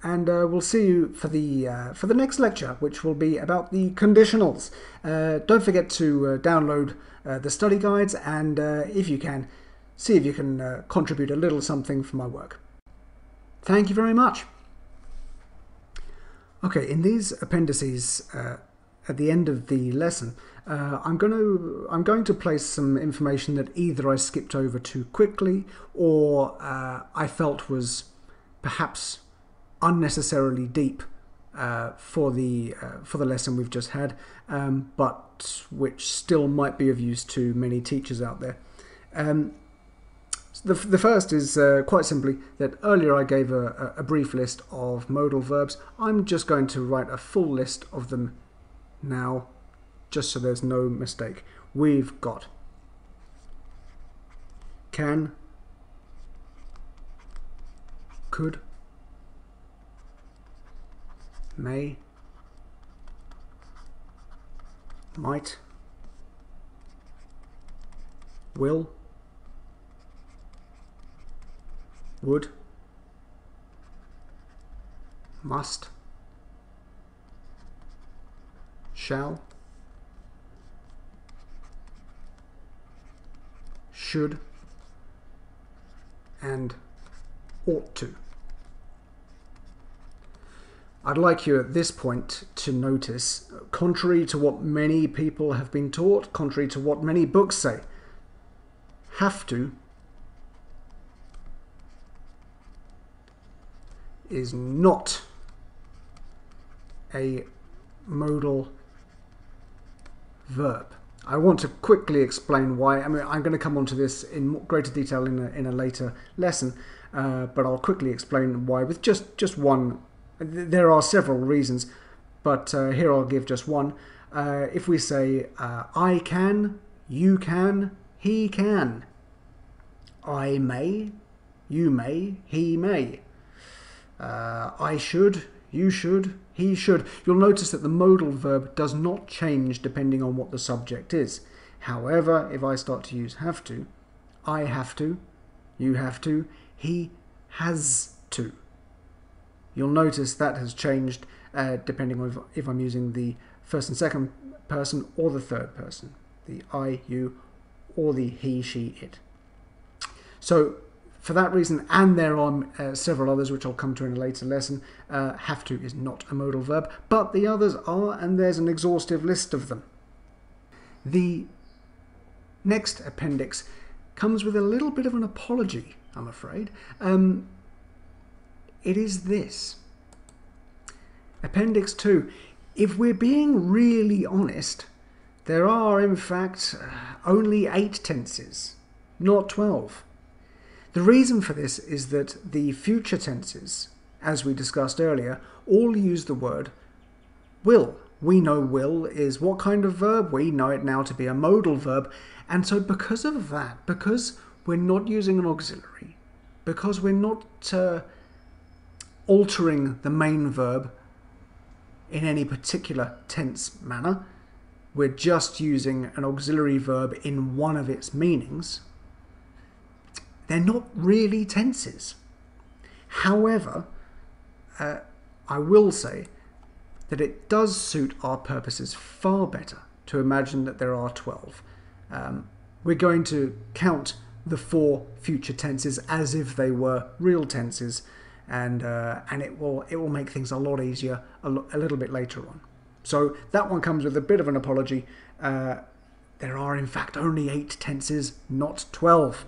and we'll see you for the next lecture, which will be about the conditionals. Don't forget to download the study guides, and if you can, see if you can contribute a little something for my work. Thank you very much. Okay, in these appendices at the end of the lesson, I'm going to place some information that either I skipped over too quickly or I felt was perhaps unnecessarily deep for the lesson we've just had, but which still might be of use to many teachers out there. The first is quite simply that earlier I gave a brief list of modal verbs. I'm just going to write a full list of them now, just so there's no mistake. We've got can, could, may, might, will, would, must, shall, should, and ought to. I'd like you at this point to notice, contrary to what many people have been taught, contrary to what many books say, have to is not a modal verb. I want to quickly explain why. I mean, I'm going to come onto this in greater detail in a later lesson, but I'll quickly explain why with just one. There are several reasons, but here I'll give just one. If we say I can, you can, he can. I may, you may, he may. I should, you should, he should. You'll notice that the modal verb does not change depending on what the subject is. However, if I start to use have to, I have to, you have to, he has to. You'll notice that has changed depending on if I'm using the first and second person or the third person, the I, you, or the he, she, it. So for that reason, and there are several others which I'll come to in a later lesson, have to is not a modal verb, but the others are, and there's an exhaustive list of them. The next appendix comes with a little bit of an apology, I'm afraid. It is this. Appendix 2. If we're being really honest, there are in fact only 8 tenses, not 12. The reason for this is that the future tenses, as we discussed earlier, all use the word will. We know will is what kind of verb? We know it now to be a modal verb. And so because of that, because we're not using an auxiliary, because we're not altering the main verb in any particular tense manner, we're just using an auxiliary verb in one of its meanings, they're not really tenses. However, I will say that it does suit our purposes far better to imagine that there are 12. We're going to count the 4 future tenses as if they were real tenses, and it will make things a lot easier a little bit later on. So that one comes with a bit of an apology. There are in fact only 8 tenses, not 12.